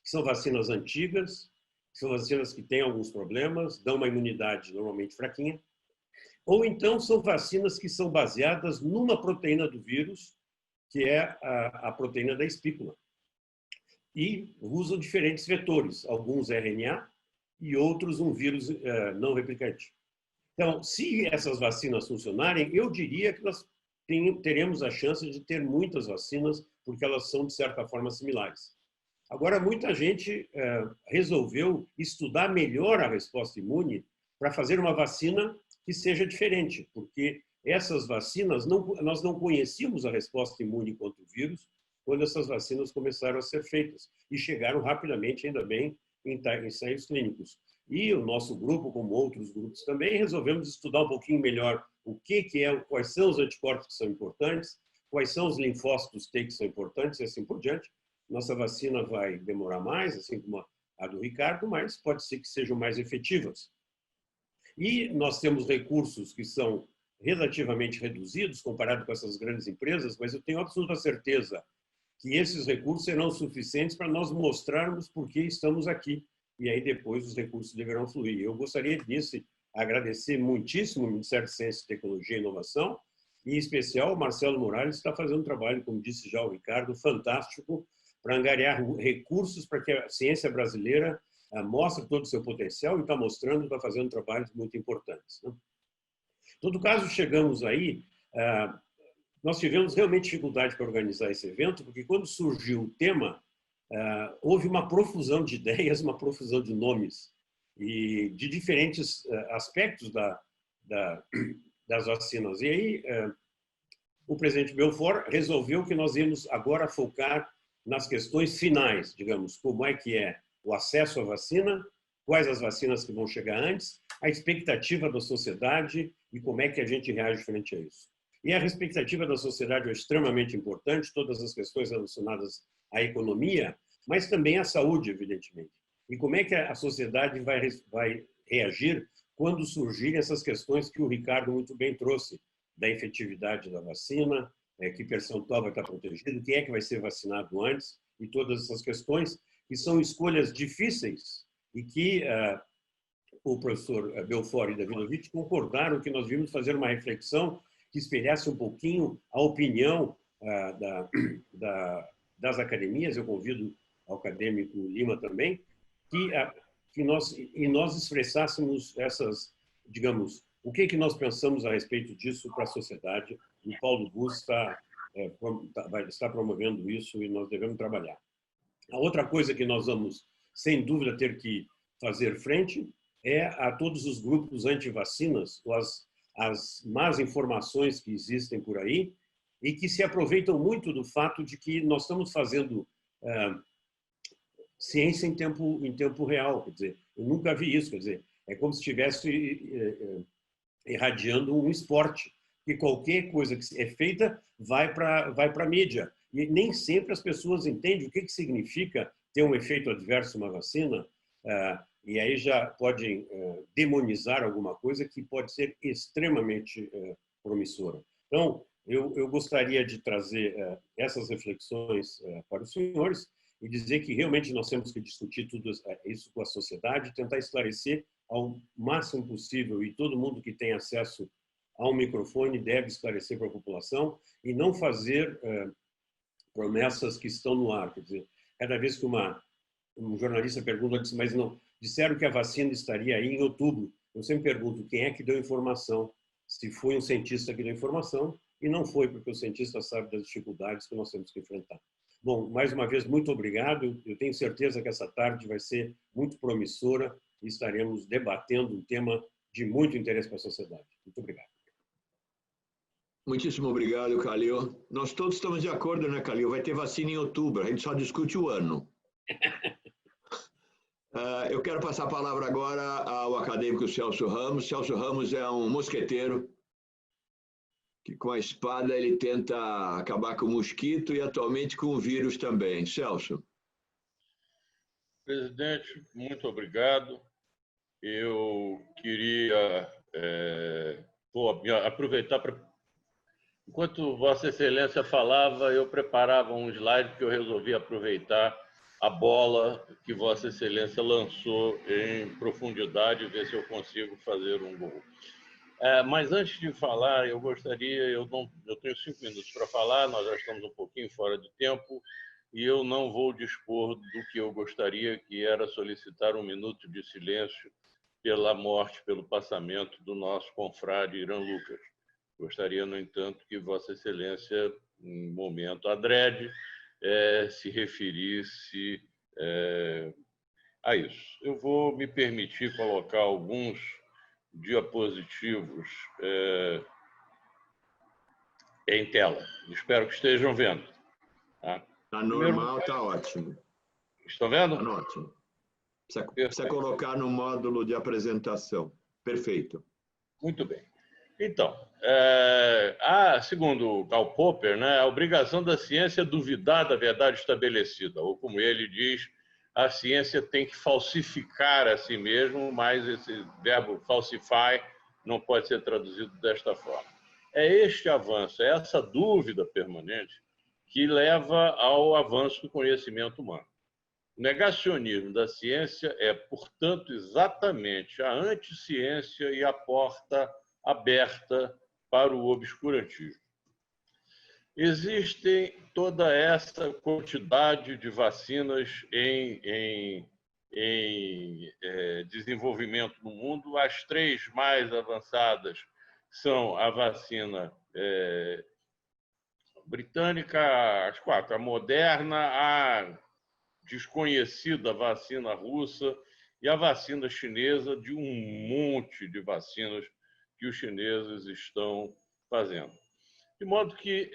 que são vacinas antigas, são vacinas que têm alguns problemas, dão uma imunidade normalmente fraquinha, ou então são vacinas que são baseadas numa proteína do vírus, que é a proteína da espícula, e usam diferentes vetores, alguns RNA e outros um vírus não replicante. Então, se essas vacinas funcionarem, eu diria que nós teremos a chance de ter muitas vacinas, porque elas são, de certa forma, similares. Agora, muita gente resolveu estudar melhor a resposta imune para fazer uma vacina que seja diferente, porque essas vacinas, nós não conhecíamos a resposta imune contra o vírus quando essas vacinas começaram a ser feitas e chegaram rapidamente, ainda bem, em ensaios clínicos. E o nosso grupo, como outros grupos também, resolvemos estudar um pouquinho melhor quais são os anticorpos que são importantes, quais são os linfócitos T que são importantes e assim por diante. Nossa vacina vai demorar mais, assim como a do Ricardo, mas pode ser que sejam mais efetivas. E nós temos recursos que são relativamente reduzidos comparado com essas grandes empresas, mas eu tenho absoluta certeza que esses recursos serão suficientes para nós mostrarmos por que estamos aqui. E aí depois os recursos deverão fluir. Eu gostaria disso, agradecer muitíssimo o Ministério de Ciência, Tecnologia e Inovação, e em especial o Marcelo Morales, que está fazendo um trabalho, como disse já o Ricardo, fantástico, para angariar recursos para que a ciência brasileira mostre todo o seu potencial e está mostrando, está fazendo trabalhos muito importantes. Né? Em todo caso, chegamos aí, nós tivemos realmente dificuldade para organizar esse evento, porque quando surgiu o tema, houve uma profusão de ideias, uma profusão de nomes, e de diferentes aspectos das vacinas. E aí, o presidente Belfort resolveu que nós íamos agora focar nas questões finais, digamos, como é que é o acesso à vacina, quais as vacinas que vão chegar antes, a expectativa da sociedade e como é que a gente reage frente a isso. E a expectativa da sociedade é extremamente importante, todas as questões relacionadas à economia, mas também à saúde, evidentemente. E como é que a sociedade vai reagir quando surgirem essas questões que o Ricardo muito bem trouxe, da efetividade da vacina, que percentual vai estar protegido, quem é que vai ser vacinado antes, e todas essas questões, que são escolhas difíceis e que o professor Belfort e Davidovich concordaram que nós devíamos fazer uma reflexão que espelhasse um pouquinho a opinião das academias. Eu convido o acadêmico Lima também, que nós expressássemos essas, digamos, o que nós pensamos a respeito disso para a sociedade. E Paulo Bus está promovendo isso e nós devemos trabalhar. A outra coisa que nós vamos, sem dúvida, ter que fazer frente é a todos os grupos anti-vacinas, as más informações que existem por aí e que se aproveitam muito do fato de que nós estamos fazendo ciência em tempo real. Quer dizer, eu nunca vi isso. Quer dizer, é como se estivesse irradiando um esporte, que qualquer coisa que é feita vai para a mídia. E nem sempre as pessoas entendem o que significa ter um efeito adverso uma vacina, e aí já podem demonizar alguma coisa que pode ser extremamente promissora. Então, eu gostaria de trazer essas reflexões para os senhores e dizer que realmente nós temos que discutir tudo isso com a sociedade, tentar esclarecer ao máximo possível, e todo mundo que tem acesso a um microfone deve esclarecer para a população e não fazer promessas que estão no ar. Quer dizer, cada vez que um jornalista pergunta, mas não, disseram que a vacina estaria aí em outubro. Eu sempre pergunto quem é que deu informação, se foi um cientista que deu informação, e não foi, porque o cientista sabe das dificuldades que nós temos que enfrentar. Bom, mais uma vez, muito obrigado. Eu tenho certeza que essa tarde vai ser muito promissora e estaremos debatendo um tema de muito interesse para a sociedade. Muito obrigado. Muitíssimo obrigado, Calil. Nós todos estamos de acordo, né, Calil? Vai ter vacina em outubro, a gente só discute o ano. Eu quero passar a palavra agora ao acadêmico Celso Ramos. Celso Ramos é um mosqueteiro que, com a espada, ele tenta acabar com o mosquito e, atualmente, com o vírus também. Celso. Presidente, muito obrigado. Eu queria aproveitar para... Enquanto Vossa Excelência falava, eu preparava um slide porque eu resolvi aproveitar a bola que Vossa Excelência lançou em profundidade e ver se eu consigo fazer um gol. Mas antes de falar, eu gostaria... Eu tenho 5 minutos para falar, nós já estamos um pouquinho fora de tempo, e eu não vou dispor do que eu gostaria, que era solicitar 1 minuto de silêncio pela morte, pelo passamento do nosso confrade Irã Lucas. Gostaria, no entanto, que Vossa Excelência, em momento adrede, se referisse a isso. Eu vou me permitir colocar alguns diapositivos em tela. Espero que estejam vendo. Está normal, está ótimo. Estão vendo? Está ótimo. Precisa colocar no módulo de apresentação. Perfeito. Muito bem. Então, segundo Karl Popper, né, a obrigação da ciência é duvidar da verdade estabelecida, ou como ele diz, a ciência tem que falsificar a si mesmo, mas esse verbo falsify não pode ser traduzido desta forma. É este avanço, é essa dúvida permanente que leva ao avanço do conhecimento humano. O negacionismo da ciência é, portanto, exatamente a anticiência e a porta aberta para o obscurantismo. Existem toda essa quantidade de vacinas em desenvolvimento no mundo. As três mais avançadas são a vacina britânica, as quatro, a Moderna, a desconhecida vacina russa e a vacina chinesa, de um monte de vacinas que os chineses estão fazendo. De modo que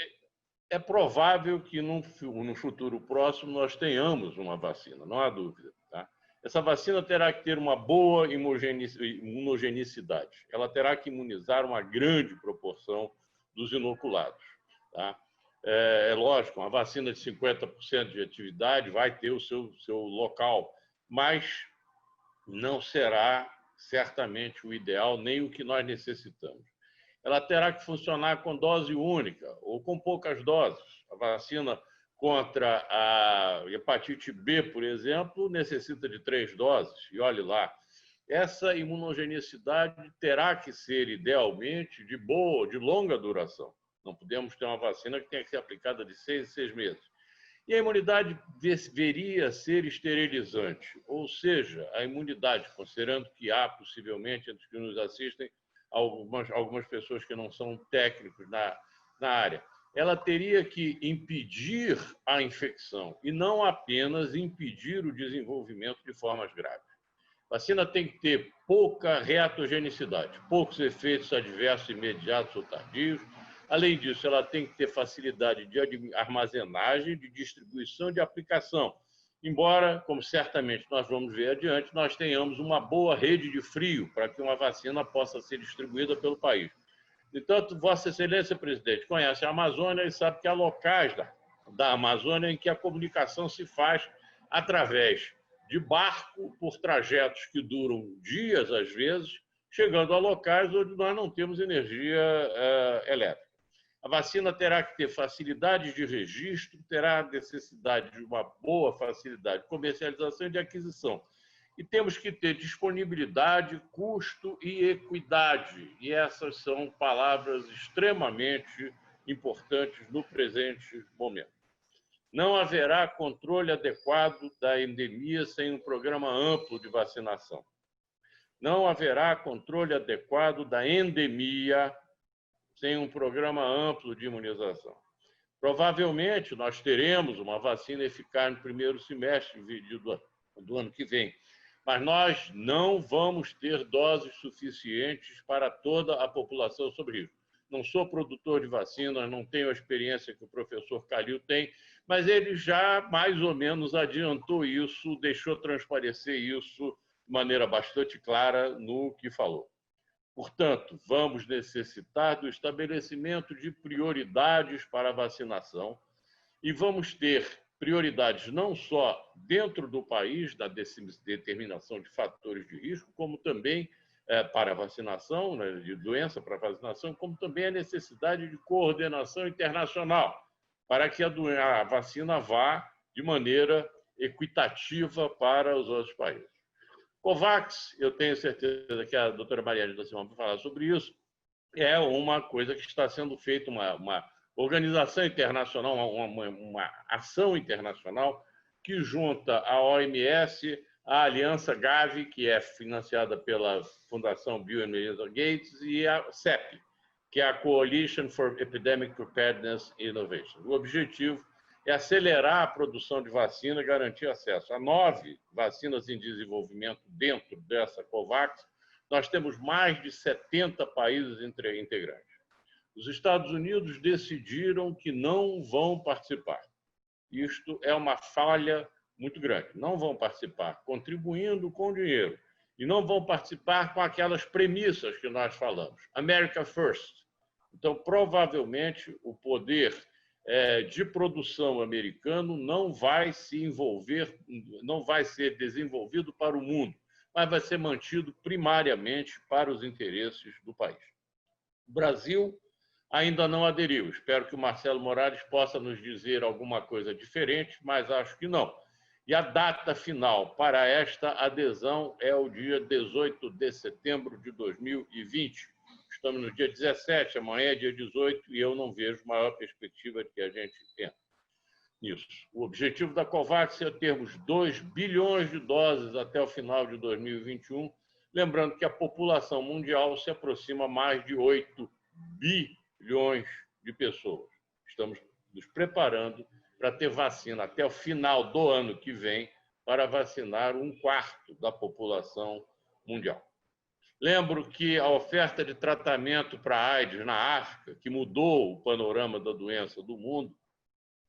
é provável que no futuro próximo nós tenhamos uma vacina, não há dúvida. Tá? Essa vacina terá que ter uma boa imunogenicidade. Ela terá que imunizar uma grande proporção dos inoculados. Tá? É lógico, uma vacina de 50% de atividade vai ter o seu local, mas não será certamente o ideal, nem o que nós necessitamos. Ela terá que funcionar com dose única ou com poucas doses. A vacina contra a hepatite B, por exemplo, necessita de 3 doses, e olhe lá. Essa imunogenicidade terá que ser, idealmente, de longa duração. Não podemos ter uma vacina que tenha que ser aplicada de 6 em 6 meses. E a imunidade deveria ser esterilizante, ou seja, a imunidade, considerando que há, possivelmente, entre os que nos assistem, algumas pessoas que não são técnicos na área, ela teria que impedir a infecção e não apenas impedir o desenvolvimento de formas graves. A vacina tem que ter pouca reatogenicidade, poucos efeitos adversos imediatos ou tardios. Além disso, ela tem que ter facilidade de armazenagem, de distribuição, de aplicação. Embora, como certamente nós vamos ver adiante, nós tenhamos uma boa rede de frio para que uma vacina possa ser distribuída pelo país. Entanto, Vossa Excelência, presidente, conhece a Amazônia e sabe que há locais da Amazônia em que a comunicação se faz através de barco, por trajetos que duram dias, às vezes, chegando a locais onde nós não temos energia elétrica. A vacina terá que ter facilidade de registro, terá necessidade de uma boa facilidade de comercialização e de aquisição. E temos que ter disponibilidade, custo e equidade. E essas são palavras extremamente importantes no presente momento. Não haverá controle adequado da endemia sem um programa amplo de vacinação. Não haverá controle adequado da endemia sem um programa amplo de imunização. Provavelmente, nós teremos uma vacina eficaz no primeiro semestre do ano que vem, mas nós não vamos ter doses suficientes para toda a população sob risco. Não sou produtor de vacinas, não tenho a experiência que o professor Calil tem, mas ele já mais ou menos adiantou isso, deixou transparecer isso de maneira bastante clara no que falou. Portanto, vamos necessitar do estabelecimento de prioridades para a vacinação e vamos ter prioridades não só dentro do país, da determinação de fatores de risco, como também para a vacinação, né, de doença para a vacinação, como também a necessidade de coordenação internacional, para que a vacina vá de maneira equitativa para os outros países. COVAX, eu tenho certeza que a doutora Mariane da Silva vai falar sobre isso, é uma coisa que está sendo feita, uma organização internacional, uma ação internacional que junta a OMS, a Aliança Gavi, que é financiada pela Fundação Bill and Melinda Gates, e a CEP, que é a Coalition for Epidemic Preparedness and Innovation. O objetivo é acelerar a produção de vacina e garantir acesso a 9 vacinas em desenvolvimento dentro dessa COVAX. Nós temos mais de 70 países integrantes. Os Estados Unidos decidiram que não vão participar. Isto é uma falha muito grande. Não vão participar contribuindo com dinheiro e não vão participar com aquelas premissas que nós falamos. America First. Então, provavelmente, o poder de produção americano não vai se envolver, não vai ser desenvolvido para o mundo, mas vai ser mantido primariamente para os interesses do país. O Brasil ainda não aderiu. Espero que o Marcelo Morales possa nos dizer alguma coisa diferente, mas acho que não. E a data final para esta adesão é o dia 18 de setembro de 2020. Estamos no dia 17, amanhã é dia 18, e eu não vejo maior perspectiva de que a gente tenha nisso. O objetivo da COVAX é termos 2 bilhões de doses até o final de 2021, lembrando que a população mundial se aproxima mais de 8 bilhões de pessoas. Estamos nos preparando para ter vacina até o final do ano que vem para vacinar 1/4 da população mundial. Lembro que a oferta de tratamento para a AIDS na África, que mudou o panorama da doença do mundo,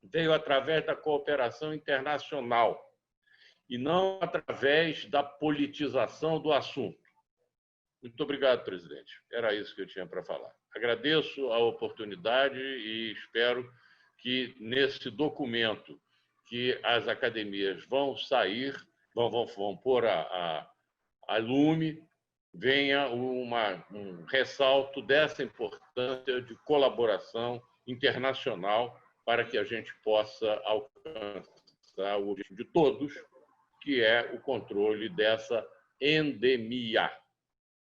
veio através da cooperação internacional e não através da politização do assunto. Muito obrigado, presidente. Era isso que eu tinha para falar. Agradeço a oportunidade e espero que nesse documento que as academias vão sair, vão pôr a lume, venha um ressalto dessa importância de colaboração internacional para que a gente possa alcançar o objetivo de todos, que é o controle dessa endemia.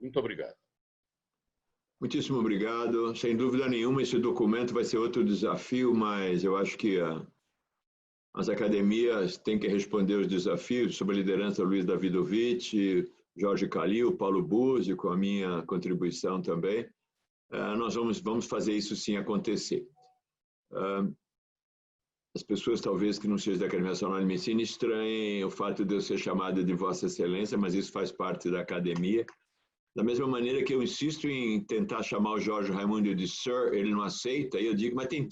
Muito obrigado. Muitíssimo obrigado. Sem dúvida nenhuma, esse documento vai ser outro desafio, mas eu acho que as academias têm que responder os desafios sob a liderança do Luiz Davidovich, Jorge Calil, Paulo Buzzi, com a minha contribuição também. Nós vamos fazer isso sim acontecer. As pessoas, talvez, que não sejam da Academia Nacional de Medicina, estranhem o fato de eu ser chamado de Vossa Excelência, mas isso faz parte da academia. Da mesma maneira que eu insisto em tentar chamar o Jorge Raimundo de Sir, ele não aceita, e eu digo, mas tem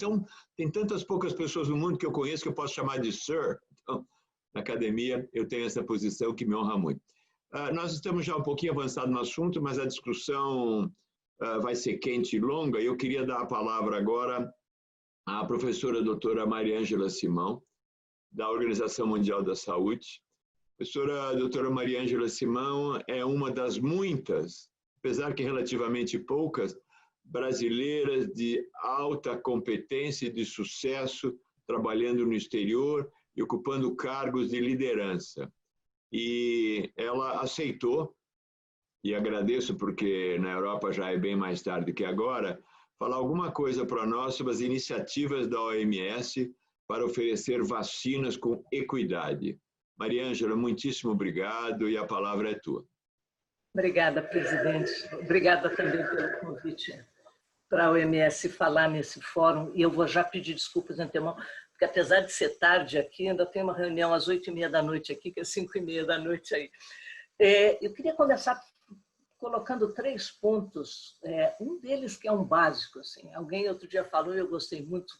tantas poucas pessoas no mundo que eu conheço que eu posso chamar de Sir. Então, na academia, eu tenho essa posição que me honra muito. Nós estamos já um pouquinho avançados no assunto, mas a discussão vai ser quente e longa. Eu queria dar a palavra agora à professora doutora Mariângela Simão, da Organização Mundial da Saúde. A professora doutora Mariângela Simão é uma das muitas, apesar que relativamente poucas, brasileiras de alta competência e de sucesso, trabalhando no exterior e ocupando cargos de liderança. E ela aceitou, e agradeço porque na Europa já é bem mais tarde que agora, falar alguma coisa para nós sobre as iniciativas da OMS para oferecer vacinas com equidade. Mariângela, muitíssimo obrigado e a palavra é tua. Obrigada, presidente. Obrigada também pelo convite para a OMS falar nesse fórum. E eu vou já pedir desculpas de antemão, porque apesar de ser tarde aqui, ainda tem uma reunião às 8h30 da noite aqui, que é 5h30 da noite aí. Eu queria começar colocando 3 pontos. Um deles que é um básico. Assim. Alguém outro dia falou, e eu gostei muito,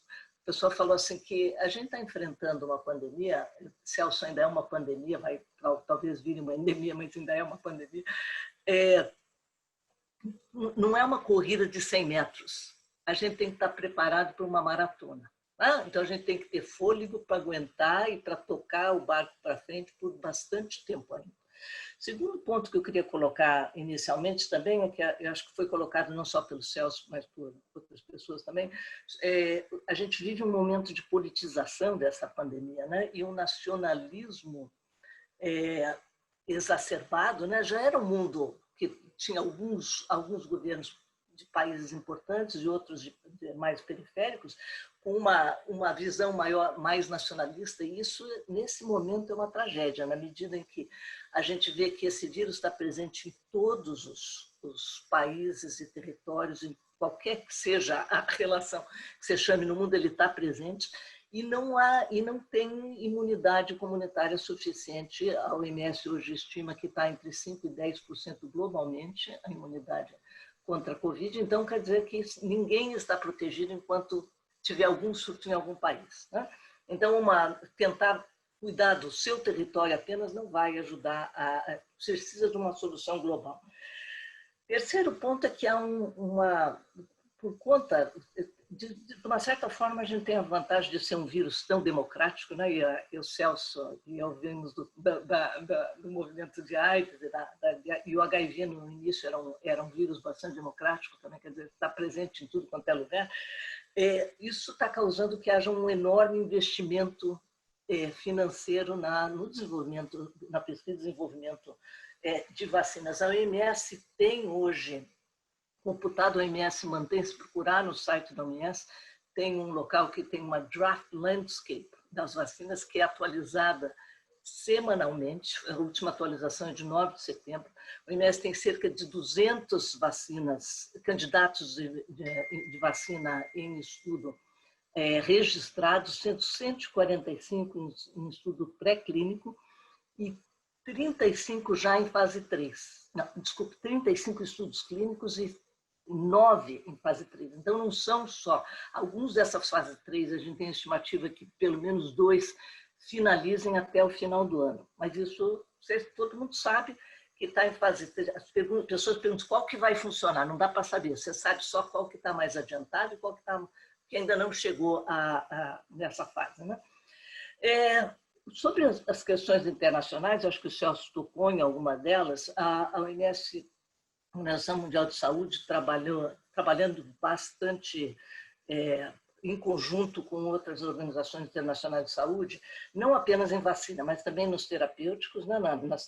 a pessoa falou assim que a gente está enfrentando uma pandemia, Celso, ainda é uma pandemia, vai talvez vire uma endemia, mas ainda é uma pandemia. Não é uma corrida de 100 metros. A gente tem que estar preparado para uma maratona. Então, a gente tem que ter fôlego para aguentar e para tocar o barco para frente por bastante tempo ainda. Segundo ponto que eu queria colocar inicialmente também, é que eu acho que foi colocado não só pelo Celso, mas por outras pessoas também, a gente vive um momento de politização dessa pandemia, né? E o nacionalismo exacerbado, né? Já era um mundo que tinha alguns governos de países importantes e outros mais periféricos, com uma visão mais nacionalista, e isso, nesse momento, é uma tragédia, na medida em que a gente vê que esse vírus está presente em todos os países e territórios, qualquer que seja a relação que você chame no mundo, ele está presente, e não tem imunidade comunitária suficiente. A OMS hoje estima que está entre 5% e 10% globalmente a imunidade contra a Covid, então quer dizer que ninguém está protegido enquanto tiver algum surto em algum país, né? Então, tentar cuidar do seu território apenas não vai ajudar, você precisa de uma solução global. Terceiro ponto é que há por conta, de uma certa forma, a gente tem a vantagem de ser um vírus tão democrático, né? E o Celso, e eu vimos do movimento de AIDS, e o HIV no início era um vírus bastante democrático também, quer dizer, está presente em tudo quanto é lugar. Isso está causando que haja um enorme investimento financeiro no desenvolvimento, na pesquisa e desenvolvimento de vacinas. A OMS tem hoje, computado, a OMS mantém, se procurar no site da OMS, tem um local que tem uma draft landscape das vacinas que é atualizada semanalmente. A última atualização é de 9 de setembro. A OMS tem cerca de 200 vacinas, candidatos de vacina em estudo registrados, sendo 145 em estudo pré-clínico e 35 já em fase 3. Não, desculpe, 35 estudos clínicos e 9 em fase 3. Então, não são só. Alguns dessas fases 3, a gente tem a estimativa que pelo menos 2 finalizem até o final do ano. Mas isso, todo mundo sabe que está em fase 3. As pessoas perguntam qual que vai funcionar. Não dá para saber. Você sabe só qual que está mais adiantado e qual que ainda não chegou nessa fase, né? Sobre as questões internacionais, acho que o Celso tocou em alguma delas. A OMS, a Organização Mundial de Saúde, trabalhando bastante em conjunto com outras organizações internacionais de saúde, não apenas em vacina, mas também nos terapêuticos, né,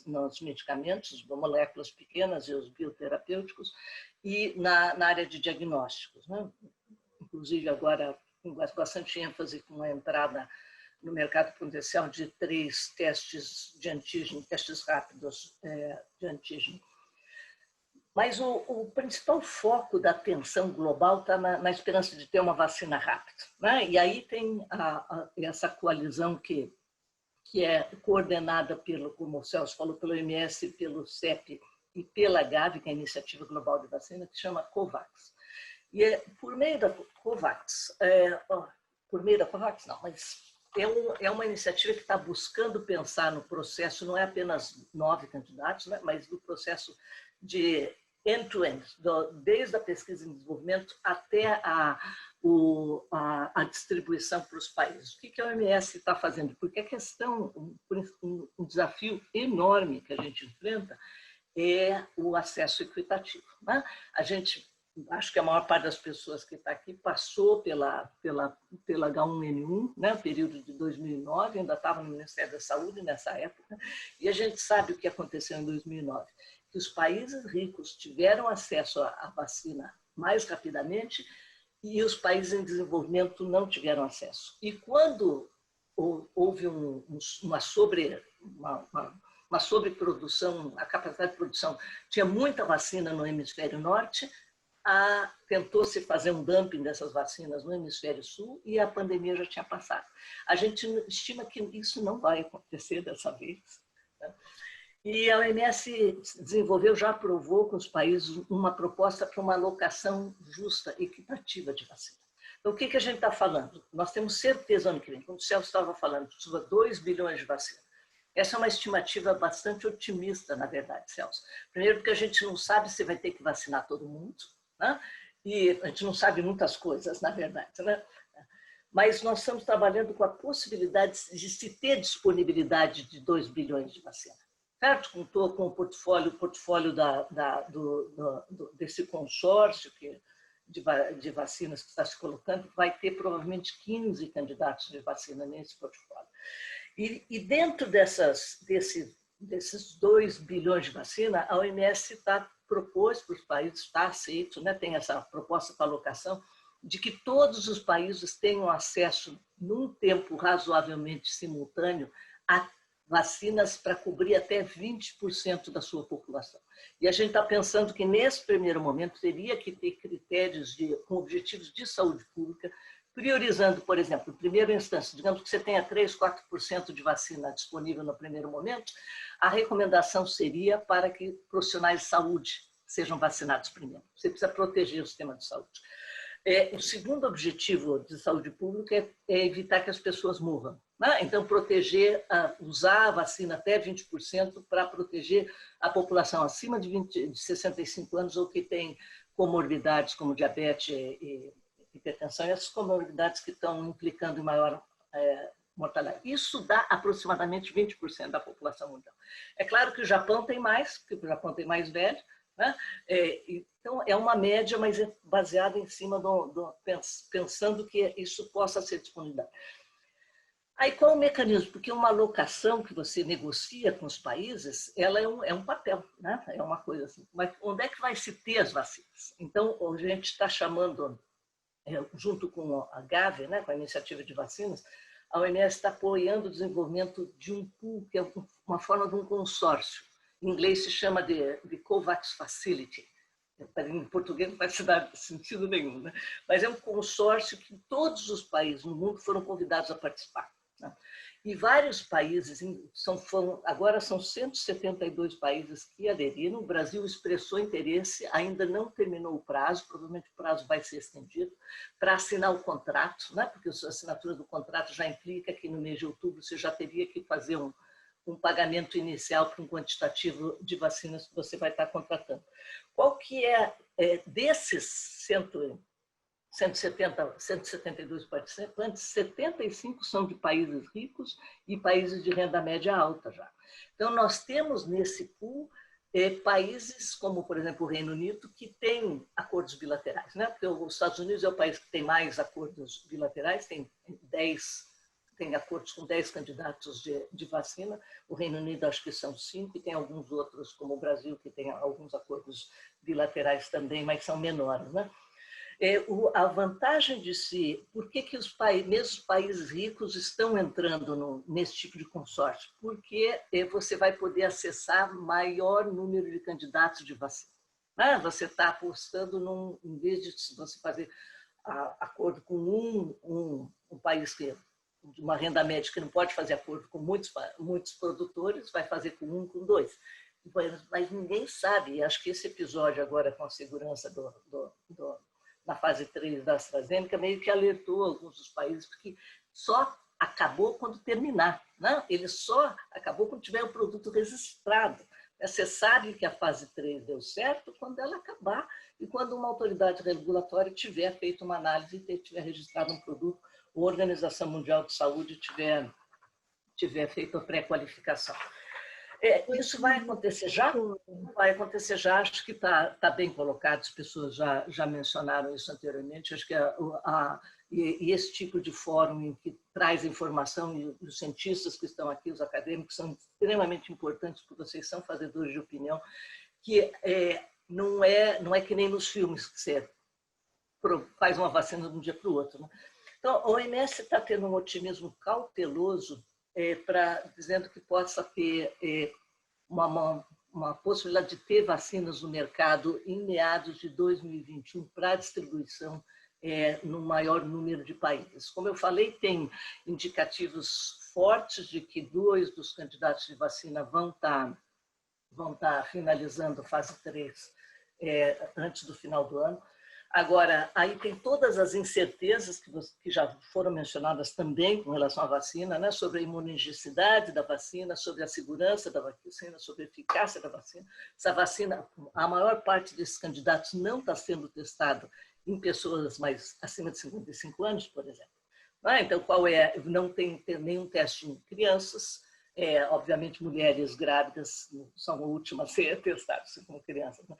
nos medicamentos, as moléculas pequenas e os bioterapêuticos, e na área de diagnósticos, né? Inclusive agora com bastante ênfase com a entrada no mercado potencial de 3 testes de antígeno, testes rápidos de antígeno. Mas o principal foco da atenção global está na esperança de ter uma vacina rápida, né? E aí tem essa coalizão que é coordenada como o Celso falou, pelo OMS, pelo CEP e pela Gavi, que é a Iniciativa Global de Vacina, que se chama COVAX. E por meio da COVAX, não, mas é uma iniciativa que está buscando pensar no processo, não é apenas 9 candidatos, né, mas no processo de end-to-end, desde a pesquisa e desenvolvimento até a distribuição para os países. O que a OMS está fazendo? Porque a questão, um desafio enorme que a gente enfrenta é o acesso equitativo, né? Acho que a maior parte das pessoas que está aqui passou pela H1N1, né, período de 2009, ainda estava no Ministério da Saúde nessa época, e a gente sabe o que aconteceu em 2009, que os países ricos tiveram acesso à vacina mais rapidamente e os países em desenvolvimento não tiveram acesso. E quando houve uma sobreprodução, a capacidade de produção, tinha muita vacina no hemisfério norte, tentou-se fazer um dumping dessas vacinas no hemisfério sul e a pandemia já tinha passado. A gente estima que isso não vai acontecer dessa vez, né? E a OMS desenvolveu, já aprovou com os países uma proposta para uma alocação justa, equitativa de vacina. Então, o que a gente está falando? Nós temos certeza ano que vem, como o Celso estava falando, precisa 2 bilhões de vacinas. Essa é uma estimativa bastante otimista, na verdade, Celso. Primeiro, porque a gente não sabe se vai ter que vacinar todo mundo, né? E a gente não sabe muitas coisas, na verdade, né? Mas nós estamos trabalhando com a possibilidade de se ter disponibilidade de 2 bilhões de vacina. Certo? Contou com o portfólio desse consórcio de vacinas que está se colocando, vai ter provavelmente 15 candidatos de vacina nesse portfólio. E dentro desses 2 bilhões de vacina, a OMS propôs para os países, está aceito, né, tem essa proposta para alocação, de que todos os países tenham acesso, num tempo razoavelmente simultâneo, a vacinas para cobrir até 20% da sua população. E a gente está pensando que, nesse primeiro momento, teria que ter critérios com objetivos de saúde pública, priorizando, por exemplo, em primeira instância, digamos que você tenha 3, 4% de vacina disponível no primeiro momento, a recomendação seria para que profissionais de saúde sejam vacinados primeiro. Você precisa proteger o sistema de saúde. O segundo objetivo de saúde pública é evitar que as pessoas morram, né? Então, usar a vacina até 20% para proteger a população acima de 65 anos ou que tem comorbidades como diabetes e hipertensão, e essas comorbidades que estão implicando em maior mortalidade. Isso dá aproximadamente 20% da população mundial. É claro que o Japão tem mais, porque o Japão tem mais velho, né? Então, é uma média, mas é baseada em cima pensando que isso possa ser disponibilidade. Aí, qual o mecanismo? Porque uma alocação que você negocia com os países, ela é um papel, né? É uma coisa assim. Mas onde é que vai se ter as vacinas? Então, a gente está chamando, junto com a Gavi, né, com a iniciativa de vacinas, a OMS está apoiando o desenvolvimento de um pool, que é uma forma de um consórcio. Em inglês se chama de COVAX Facility. Em português não faz sentido nenhum, né? Mas é um consórcio que todos os países no mundo foram convidados a participar, né? E vários países, agora são 172 países que aderiram. O Brasil expressou interesse, ainda não terminou o prazo, provavelmente o prazo vai ser estendido, para assinar o contrato, né? Porque a assinatura do contrato já implica que no mês de outubro você já teria que fazer um pagamento inicial para um quantitativo de vacinas que você vai estar contratando. Qual que desses 172 participantes, 75 são de países ricos e países de renda média alta já. Então, nós temos nesse pool países como, por exemplo, o Reino Unido, que tem acordos bilaterais, né? Porque os Estados Unidos é o país que tem mais acordos bilaterais, tem acordos com 10 candidatos de vacina. O Reino Unido acho que são 5, e tem alguns outros, como o Brasil, que tem alguns acordos bilaterais também, mas são menores, né? A vantagem de por que os mesmo países ricos estão entrando nesse tipo de consórcio? Porque você vai poder acessar maior número de candidatos de vacina. Você está apostando em vez de você fazer acordo com um país de uma renda média que não pode fazer acordo com muitos produtores, vai fazer com com 2. Mas ninguém sabe, e acho que esse episódio agora com a segurança na fase 3 da AstraZeneca meio que alertou alguns dos países, porque só acabou quando terminar, né? Ele só acabou quando tiver o produto registrado. Você sabe que a fase 3 deu certo quando ela acabar e quando uma autoridade regulatória tiver feito uma análise e tiver registrado um produto, ou a Organização Mundial de Saúde tiver feito a pré-qualificação. Isso vai acontecer já? Vai acontecer já, acho que está bem colocado, as pessoas já mencionaram isso anteriormente, acho que esse tipo de fórum em que traz informação, e os cientistas que estão aqui, os acadêmicos, são extremamente importantes, porque vocês são fazedores de opinião, que não é que nem nos filmes, que você faz uma vacina de um dia para o outro, né? Então, a OMS está tendo um otimismo cauteloso dizendo que possa ter uma possibilidade de ter vacinas no mercado em meados de 2021 para distribuição no maior número de países. Como eu falei, tem indicativos fortes de que 2 dos candidatos de vacina vão estar finalizando a fase 3 antes do final do ano. Agora, aí tem todas as incertezas que já foram mencionadas também com relação à vacina, né? Sobre a imunogenicidade da vacina, sobre a segurança da vacina, sobre a eficácia da vacina. Essa vacina, a maior parte desses candidatos não está sendo testado em pessoas mais acima de 55 anos, por exemplo. Então, não tem nenhum teste em crianças. Obviamente, mulheres grávidas são as últimas a ser testadas como crianças, né?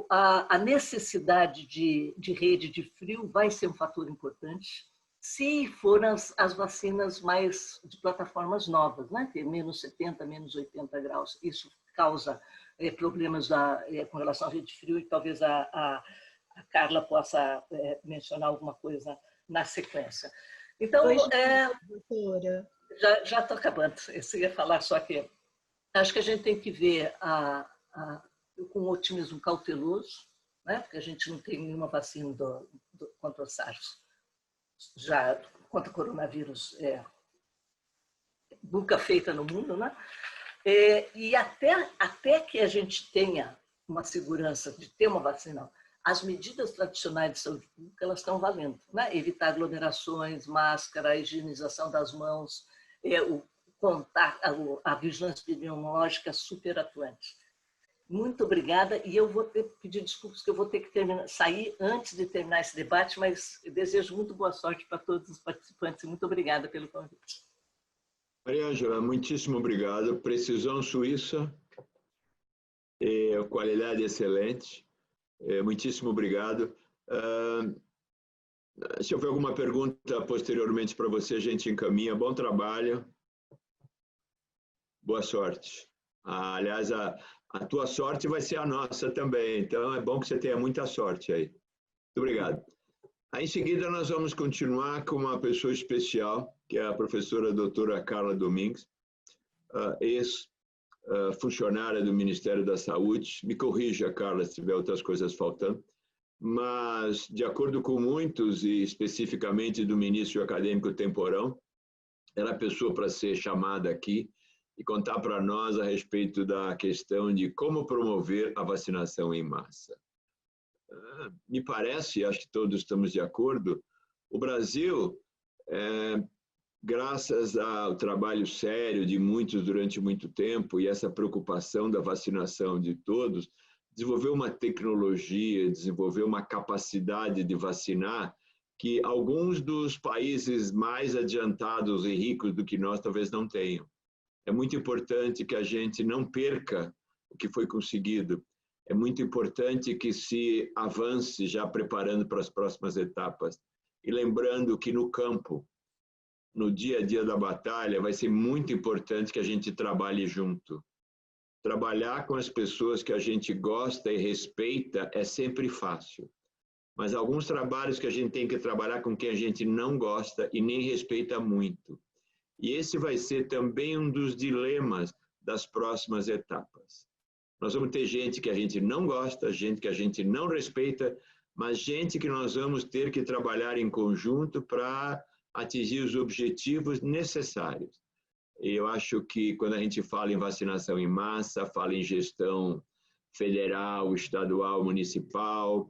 A necessidade de rede de frio vai ser um fator importante se forem as vacinas mais de plataformas novas, né? Ter menos 70, menos 80 graus. Isso causa problemas com relação à rede de frio, e talvez a Carla possa mencionar alguma coisa na sequência. Então, doutora. Já estou acabando. Eu ia falar só que acho que a gente tem que ver com um otimismo cauteloso, né? Porque a gente não tem nenhuma vacina contra o SARS. Já contra o coronavírus nunca feita no mundo, né? E até que a gente tenha uma segurança de ter uma vacina, as medidas tradicionais de saúde pública elas estão valendo, né? Evitar aglomerações, máscara, a higienização das mãos, a vigilância epidemiológica super atuante. Muito obrigada, e eu vou pedir desculpas que eu vou ter que sair antes de terminar esse debate, mas eu desejo muito boa sorte para todos os participantes e muito obrigada pelo convite. Maria Ângela, muitíssimo obrigado. Precisão suíça, qualidade excelente. Muitíssimo obrigado. Se houver alguma pergunta posteriormente para você, a gente encaminha. Bom trabalho. Boa sorte. Aliás, a tua sorte vai ser a nossa também. Então, é bom que você tenha muita sorte aí. Muito obrigado. Aí, em seguida, nós vamos continuar com uma pessoa especial, que é a professora doutora Carla Domingues, ex-funcionária do Ministério da Saúde. Me corrija, Carla, se tiver outras coisas faltando. Mas, de acordo com muitos, e especificamente do ministro acadêmico Temporão, ela é a pessoa para ser chamada aqui e contar para nós a respeito da questão de como promover a vacinação em massa. Me parece, acho que todos estamos de acordo, o Brasil, graças ao trabalho sério de muitos durante muito tempo e essa preocupação da vacinação de todos, desenvolveu uma tecnologia, desenvolveu uma capacidade de vacinar que alguns dos países mais adiantados e ricos do que nós talvez não tenham. É muito importante que a gente não perca o que foi conseguido. É muito importante que se avance já preparando para as próximas etapas. E lembrando que no campo, no dia a dia da batalha, vai ser muito importante que a gente trabalhe junto. Trabalhar com as pessoas que a gente gosta e respeita é sempre fácil. Mas alguns trabalhos que a gente tem que trabalhar com quem a gente não gosta e nem respeita muito. E esse vai ser também um dos dilemas das próximas etapas. Nós vamos ter gente que a gente não gosta, gente que a gente não respeita, mas gente que nós vamos ter que trabalhar em conjunto para atingir os objetivos necessários. E eu acho que quando a gente fala em vacinação em massa, fala em gestão federal, estadual, municipal,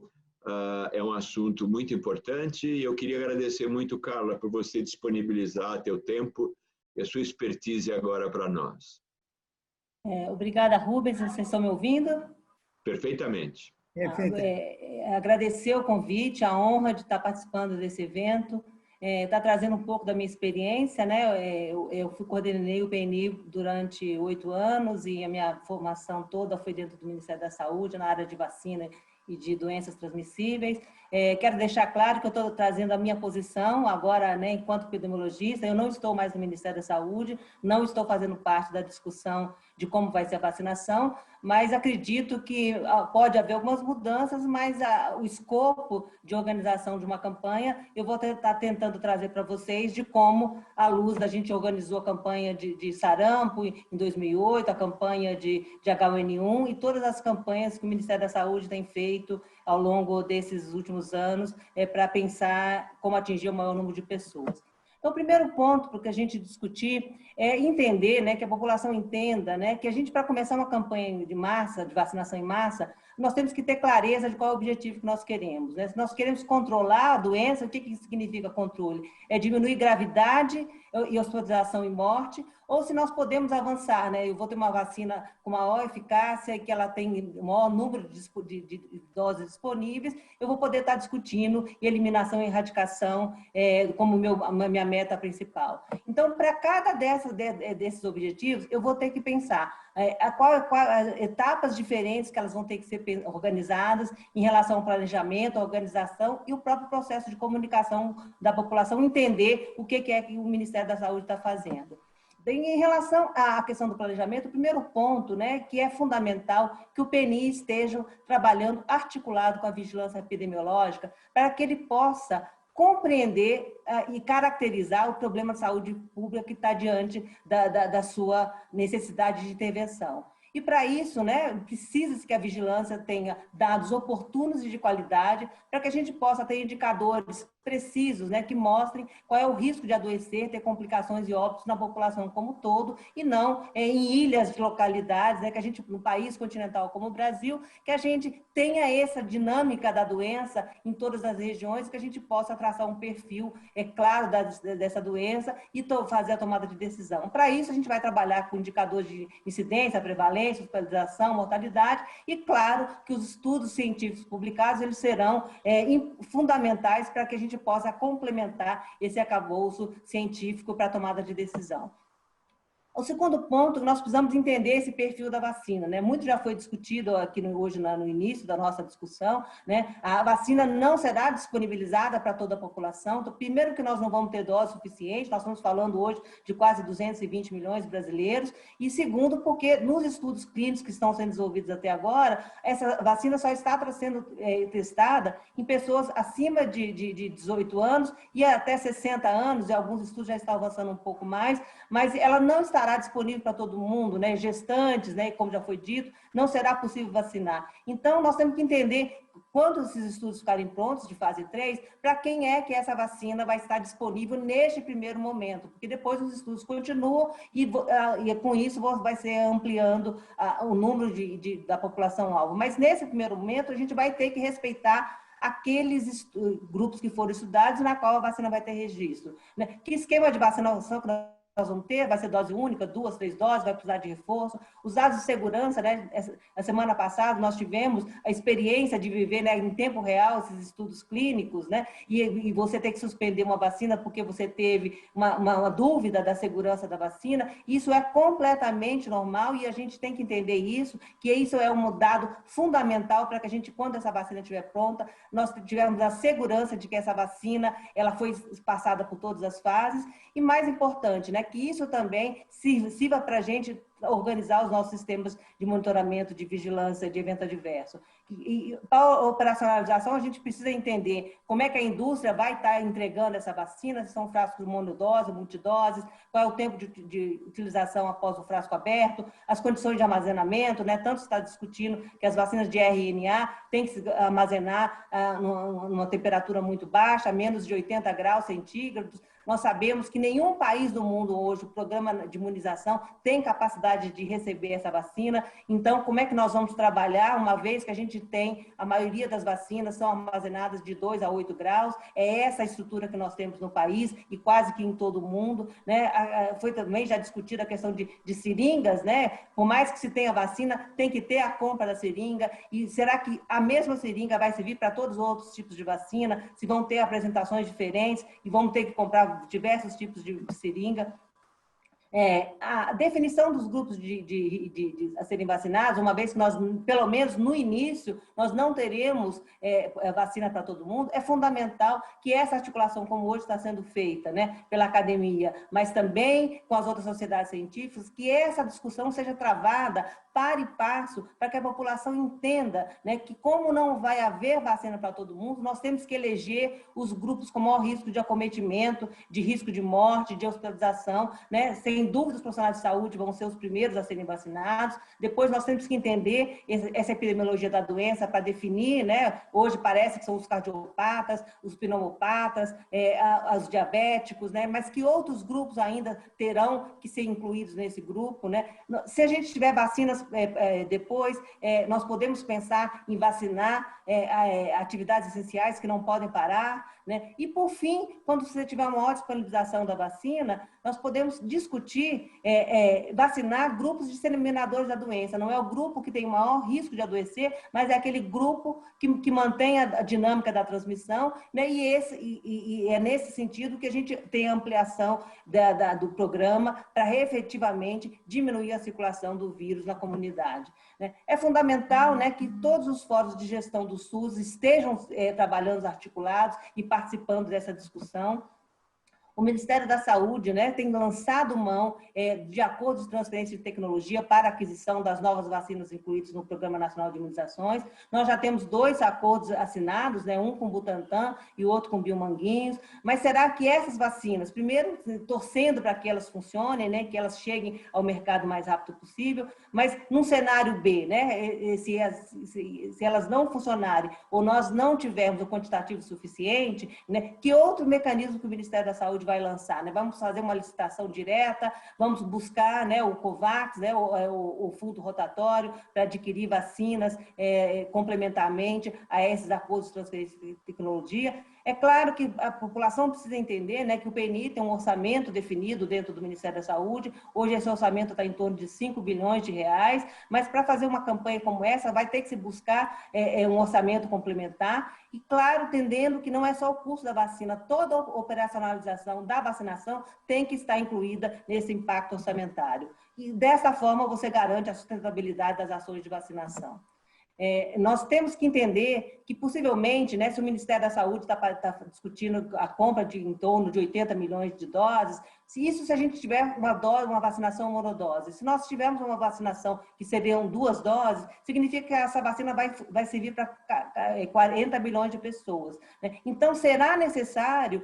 é um assunto muito importante e eu queria agradecer muito, Carla, por você disponibilizar teu tempo e a sua expertise agora para nós. Obrigada, Rubens. Vocês estão me ouvindo? Perfeitamente. Agradecer o convite, a honra de estar participando desse evento, estar trazendo um pouco da minha experiência, né? Eu coordenei o PNI durante 8 anos e a minha formação toda foi dentro do Ministério da Saúde, na área de vacina e de doenças transmissíveis. Quero deixar claro que eu estou trazendo a minha posição agora, né, enquanto epidemiologista. Eu não estou mais no Ministério da Saúde, não estou fazendo parte da discussão de como vai ser a vacinação, mas acredito que pode haver algumas mudanças, mas o escopo de organização de uma campanha, eu vou estar tentando trazer para vocês de como, à luz da gente organizou a campanha de sarampo em 2008, a campanha de H1N1 e todas as campanhas que o Ministério da Saúde tem feito ao longo desses últimos anos para pensar como atingir o maior número de pessoas. Então, o primeiro ponto para que a gente discutir é entender, né, que a população entenda, né, que a gente, para começar uma campanha de massa, de vacinação em massa, nós temos que ter clareza de qual é o objetivo que nós queremos, né? Se nós queremos controlar a doença, o que significa controle? É diminuir gravidade e hospitalização e morte, ou se nós podemos avançar, né? Eu vou ter uma vacina com maior eficácia e que ela tem o maior número de doses disponíveis, eu vou poder estar discutindo eliminação e erradicação como minha meta principal. Então, para cada desses objetivos, eu vou ter que pensar etapas diferentes que elas vão ter que ser organizadas em relação ao planejamento, à organização e o próprio processo de comunicação da população, entender o que é que o Ministério da Saúde está fazendo. Bem, em relação à questão do planejamento, o primeiro ponto, né, que é fundamental que o PNI esteja trabalhando articulado com a vigilância epidemiológica para que ele possa compreender e caracterizar o problema de saúde pública que está diante da sua necessidade de intervenção. E, para isso, né, precisa-se que a vigilância tenha dados oportunos e de qualidade para que a gente possa ter indicadores precisos, né, que mostrem qual é o risco de adoecer, ter complicações e óbitos na população como um todo, e não em ilhas de localidades, né, que a gente, no país continental como o Brasil, que a gente tenha essa dinâmica da doença em todas as regiões, que a gente possa traçar um perfil, claro, dessa doença e fazer a tomada de decisão. Para isso, a gente vai trabalhar com indicadores de incidência, prevalência, hospitalização, mortalidade, e claro que os estudos científicos publicados, eles serão fundamentais para que a gente possa complementar esse arcabouço científico para a tomada de decisão. O segundo ponto, nós precisamos entender esse perfil da vacina, né? Muito já foi discutido aqui hoje no início da nossa discussão, né? A vacina não será disponibilizada para toda a população. Então, primeiro que nós não vamos ter dose suficiente, nós estamos falando hoje de quase 220 milhões de brasileiros, e segundo, porque nos estudos clínicos que estão sendo desenvolvidos até agora, essa vacina só está sendo testada em pessoas acima de 18 anos e até 60 anos, e alguns estudos já estão avançando um pouco mais, mas ela não estará disponível para todo mundo, né? Gestantes, né? Como já foi dito, não será possível vacinar. Então, nós temos que entender, quando esses estudos ficarem prontos, de fase 3, para quem é que essa vacina vai estar disponível neste primeiro momento, porque depois os estudos continuam e com isso vai ser ampliando o número da população-alvo. Mas nesse primeiro momento, a gente vai ter que respeitar aqueles grupos que foram estudados na qual a vacina vai ter registro, né? Que esquema de vacinação que nós vamos ter? Vai ser dose única, 2, 3 doses, vai precisar de reforço. Os dados de segurança, né? A semana passada nós tivemos a experiência de viver, né, em tempo real esses estudos clínicos, né? E você ter que suspender uma vacina porque você teve uma dúvida da segurança da vacina. Isso é completamente normal e a gente tem que entender isso, que isso é um dado fundamental para que a gente, quando essa vacina estiver pronta, nós tivermos a segurança de que essa vacina ela foi passada por todas as fases. E mais importante, né, que isso também sirva para a gente organizar os nossos sistemas de monitoramento, de vigilância, de evento adverso. E para a operacionalização, a gente precisa entender como é que a indústria vai estar entregando essa vacina, se são frascos monodose, multidoses, qual é o tempo de utilização após o frasco aberto, as condições de armazenamento, né? Tanto se está discutindo que as vacinas de RNA têm que se armazenar numa temperatura muito baixa, a menos de 80 graus centígrados. Nós sabemos que nenhum país do mundo hoje, o programa de imunização, tem capacidade de receber essa vacina. Então, como é que nós vamos trabalhar, uma vez que a gente tem, a maioria das vacinas são armazenadas de 2 a 8 graus, é essa a estrutura que nós temos no país e quase que em todo o mundo, né? Foi também já discutida a questão de seringas, né? Por mais que se tenha vacina, tem que ter a compra da seringa, e será que a mesma seringa vai servir para todos os outros tipos de vacina? Se vão ter apresentações diferentes e vamos ter que comprar diversos tipos de seringa. A definição dos grupos a serem vacinados, uma vez que nós, pelo menos no início, nós não teremos vacina para todo mundo, é fundamental que essa articulação, como hoje está sendo feita, né, pela academia, mas também com as outras sociedades científicas, que essa discussão seja travada par e passo, para que a população entenda, né, que como não vai haver vacina para todo mundo, nós temos que eleger os grupos com maior risco de acometimento, de risco de morte, de hospitalização, né? Sem dúvida, os profissionais de saúde vão ser os primeiros a serem vacinados. Depois, nós temos que entender essa epidemiologia da doença para definir, né? Hoje parece que são os cardiopatas, os pneumopatas, os diabéticos, né? Mas que outros grupos ainda terão que ser incluídos nesse grupo, né? Se a gente tiver vacinas depois, nós podemos pensar em vacinar atividades essenciais que não podem parar, né? E, por fim, quando você tiver uma maior disponibilização da vacina, nós podemos discutir vacinar grupos disseminadores da doença. Não é o grupo que tem o maior risco de adoecer, mas é aquele grupo que mantém a dinâmica da transmissão, né? E é nesse sentido que a gente tem a ampliação do programa para efetivamente diminuir a circulação do vírus na comunidade, né? É fundamental, né, que todos os fóruns de gestão do SUS estejam trabalhando articulados e participando dessa discussão. O Ministério da Saúde, né, tem lançado mão de acordos de transferência de tecnologia para a aquisição das novas vacinas incluídas no Programa Nacional de Imunizações. Nós já temos 2 acordos assinados, né, um com o Butantan e o outro com o Biomanguinhos. Mas será que essas vacinas, primeiro torcendo para que elas funcionem, né, que elas cheguem ao mercado o mais rápido possível, mas num cenário B, né, se elas não funcionarem ou nós não tivermos o quantitativo suficiente, né, que outro mecanismo que o Ministério da Saúde vai lançar, né? Vamos fazer uma licitação direta, vamos buscar, né, o COVAX, né, o fundo rotatório para adquirir vacinas complementarmente a esses acordos de transferência de tecnologia. É claro que a população precisa entender, né, que o PNI tem um orçamento definido dentro do Ministério da Saúde. Hoje esse orçamento está em torno de 5 bilhões de reais, mas para fazer uma campanha como essa vai ter que se buscar um orçamento complementar e, claro, entendendo que não é só o custo da vacina, toda a operacionalização da vacinação tem que estar incluída nesse impacto orçamentário. E dessa forma você garante a sustentabilidade das ações de vacinação. Nós temos que entender que, possivelmente, né, se o Ministério da Saúde está discutindo a compra de em torno de 80 milhões de doses, se a gente tiver uma vacinação monodose, se nós tivermos uma vacinação que seriam 2 doses, significa que essa vacina vai servir para 40 milhões de pessoas, né? Então, será necessário,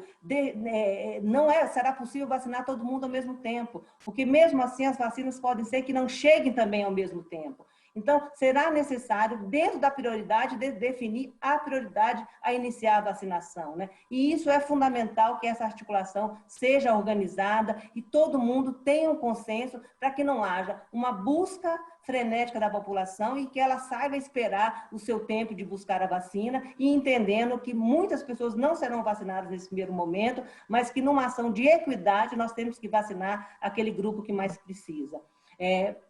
será possível vacinar todo mundo ao mesmo tempo, porque mesmo assim as vacinas podem ser que não cheguem também ao mesmo tempo. Então, será necessário, dentro da prioridade, definir a prioridade a iniciar a vacinação, né? E isso é fundamental que essa articulação seja organizada e todo mundo tenha um consenso para que não haja uma busca frenética da população e que ela saiba esperar o seu tempo de buscar a vacina e entendendo que muitas pessoas não serão vacinadas nesse primeiro momento, mas que numa ação de equidade nós temos que vacinar aquele grupo que mais precisa.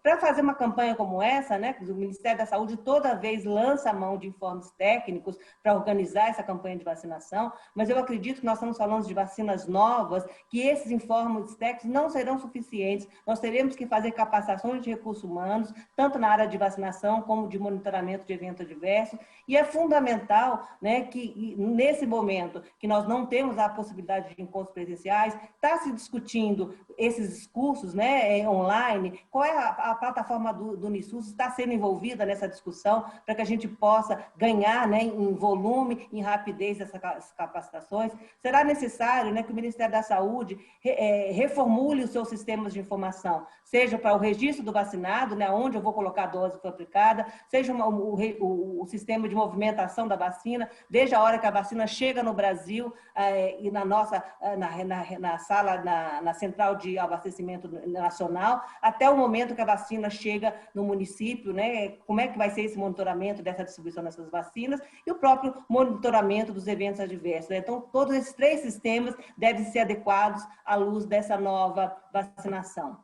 Para fazer uma campanha como essa, né, o Ministério da Saúde toda vez lança a mão de informes técnicos para organizar essa campanha de vacinação, mas eu acredito que nós estamos falando de vacinas novas, que esses informes técnicos não serão suficientes. Nós teremos que fazer capacitações de recursos humanos, tanto na área de vacinação como de monitoramento de eventos adversos, e é fundamental, né, que nesse momento que nós não temos a possibilidade de encontros presenciais, está se discutindo esses cursos, né, online. Qual é a plataforma do Unisus está sendo envolvida nessa discussão para que a gente possa ganhar, né, em volume, em rapidez essas capacitações? Será necessário, né, que o Ministério da Saúde reformule os seus sistemas de informação, seja para o registro do vacinado, né, onde eu vou colocar a dose que foi aplicada, seja o sistema de movimentação da vacina, desde a hora que a vacina chega no Brasil e na sala, na central de abastecimento nacional, até o momento que a vacina chega no município, né? Como é que vai ser esse monitoramento dessa distribuição dessas vacinas e o próprio monitoramento dos eventos adversos, né? Então, todos esses 3 sistemas devem ser adequados à luz dessa nova vacinação.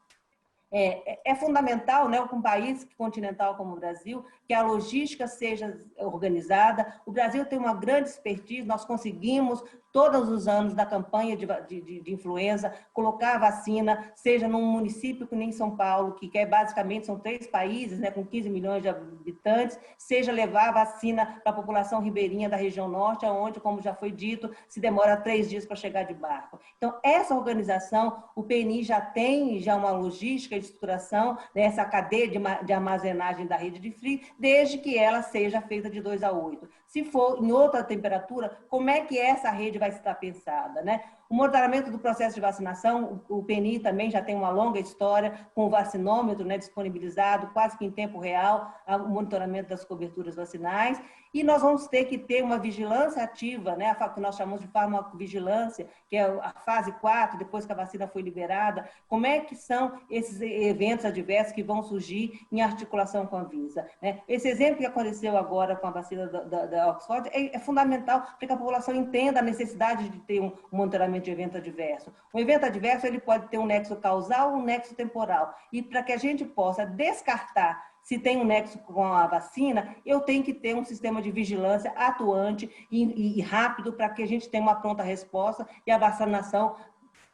É fundamental, né, com um país continental como o Brasil, que a logística seja organizada. O Brasil tem uma grande expertise, nós conseguimos, todos os anos da campanha de influenza, colocar a vacina, seja num município que nem São Paulo, que basicamente são 3 países, né, com 15 milhões de habitantes, seja levar a vacina para a população ribeirinha da região norte, onde, como já foi dito, se demora 3 dias para chegar de barco. Então, essa organização, o PNI já tem uma logística de estruturação, né, essa cadeia de armazenagem da rede de frio, desde que ela seja feita de 2 a 8. Se for em outra temperatura, como é que essa rede vai estar pensada, né? O monitoramento do processo de vacinação, o PNI também já tem uma longa história com o vacinômetro, né, disponibilizado quase que em tempo real, o monitoramento das coberturas vacinais, e nós vamos ter que ter uma vigilância ativa, né, a que nós chamamos de farmacovigilância, que é a fase 4, depois que a vacina foi liberada. Como é que são esses eventos adversos que vão surgir em articulação com a Anvisa, né? Esse exemplo que aconteceu agora com a vacina da Oxford é fundamental para que a população entenda a necessidade de ter um monitoramento de evento adverso. Um evento adverso ele pode ter um nexo causal ou um nexo temporal. E para que a gente possa descartar se tem um nexo com a vacina, eu tenho que ter um sistema de vigilância atuante e rápido para que a gente tenha uma pronta resposta e a vacinação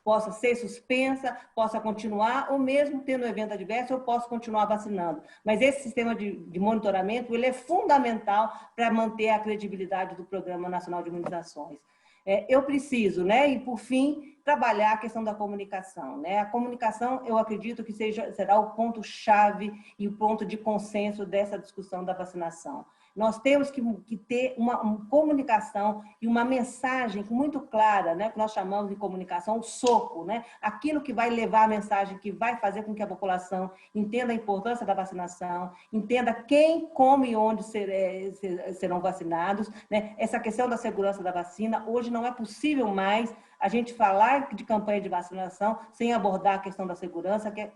possa ser suspensa, possa continuar, ou mesmo tendo um evento adverso, eu posso continuar vacinando. Mas esse sistema de monitoramento, ele é fundamental para manter a credibilidade do Programa Nacional de Imunizações. Eu preciso, né? E por fim, trabalhar a questão da comunicação, né? A comunicação, eu acredito que será o ponto-chave e o ponto de consenso dessa discussão da vacinação. Nós temos que ter uma comunicação e uma mensagem muito clara, né? Que nós chamamos de comunicação, o soco, né? Aquilo que vai levar a mensagem, que vai fazer com que a população entenda a importância da vacinação, entenda quem, como e onde serão vacinados, né? Essa questão da segurança da vacina, hoje não é possível mais a gente falar de campanha de vacinação sem abordar a questão da segurança, que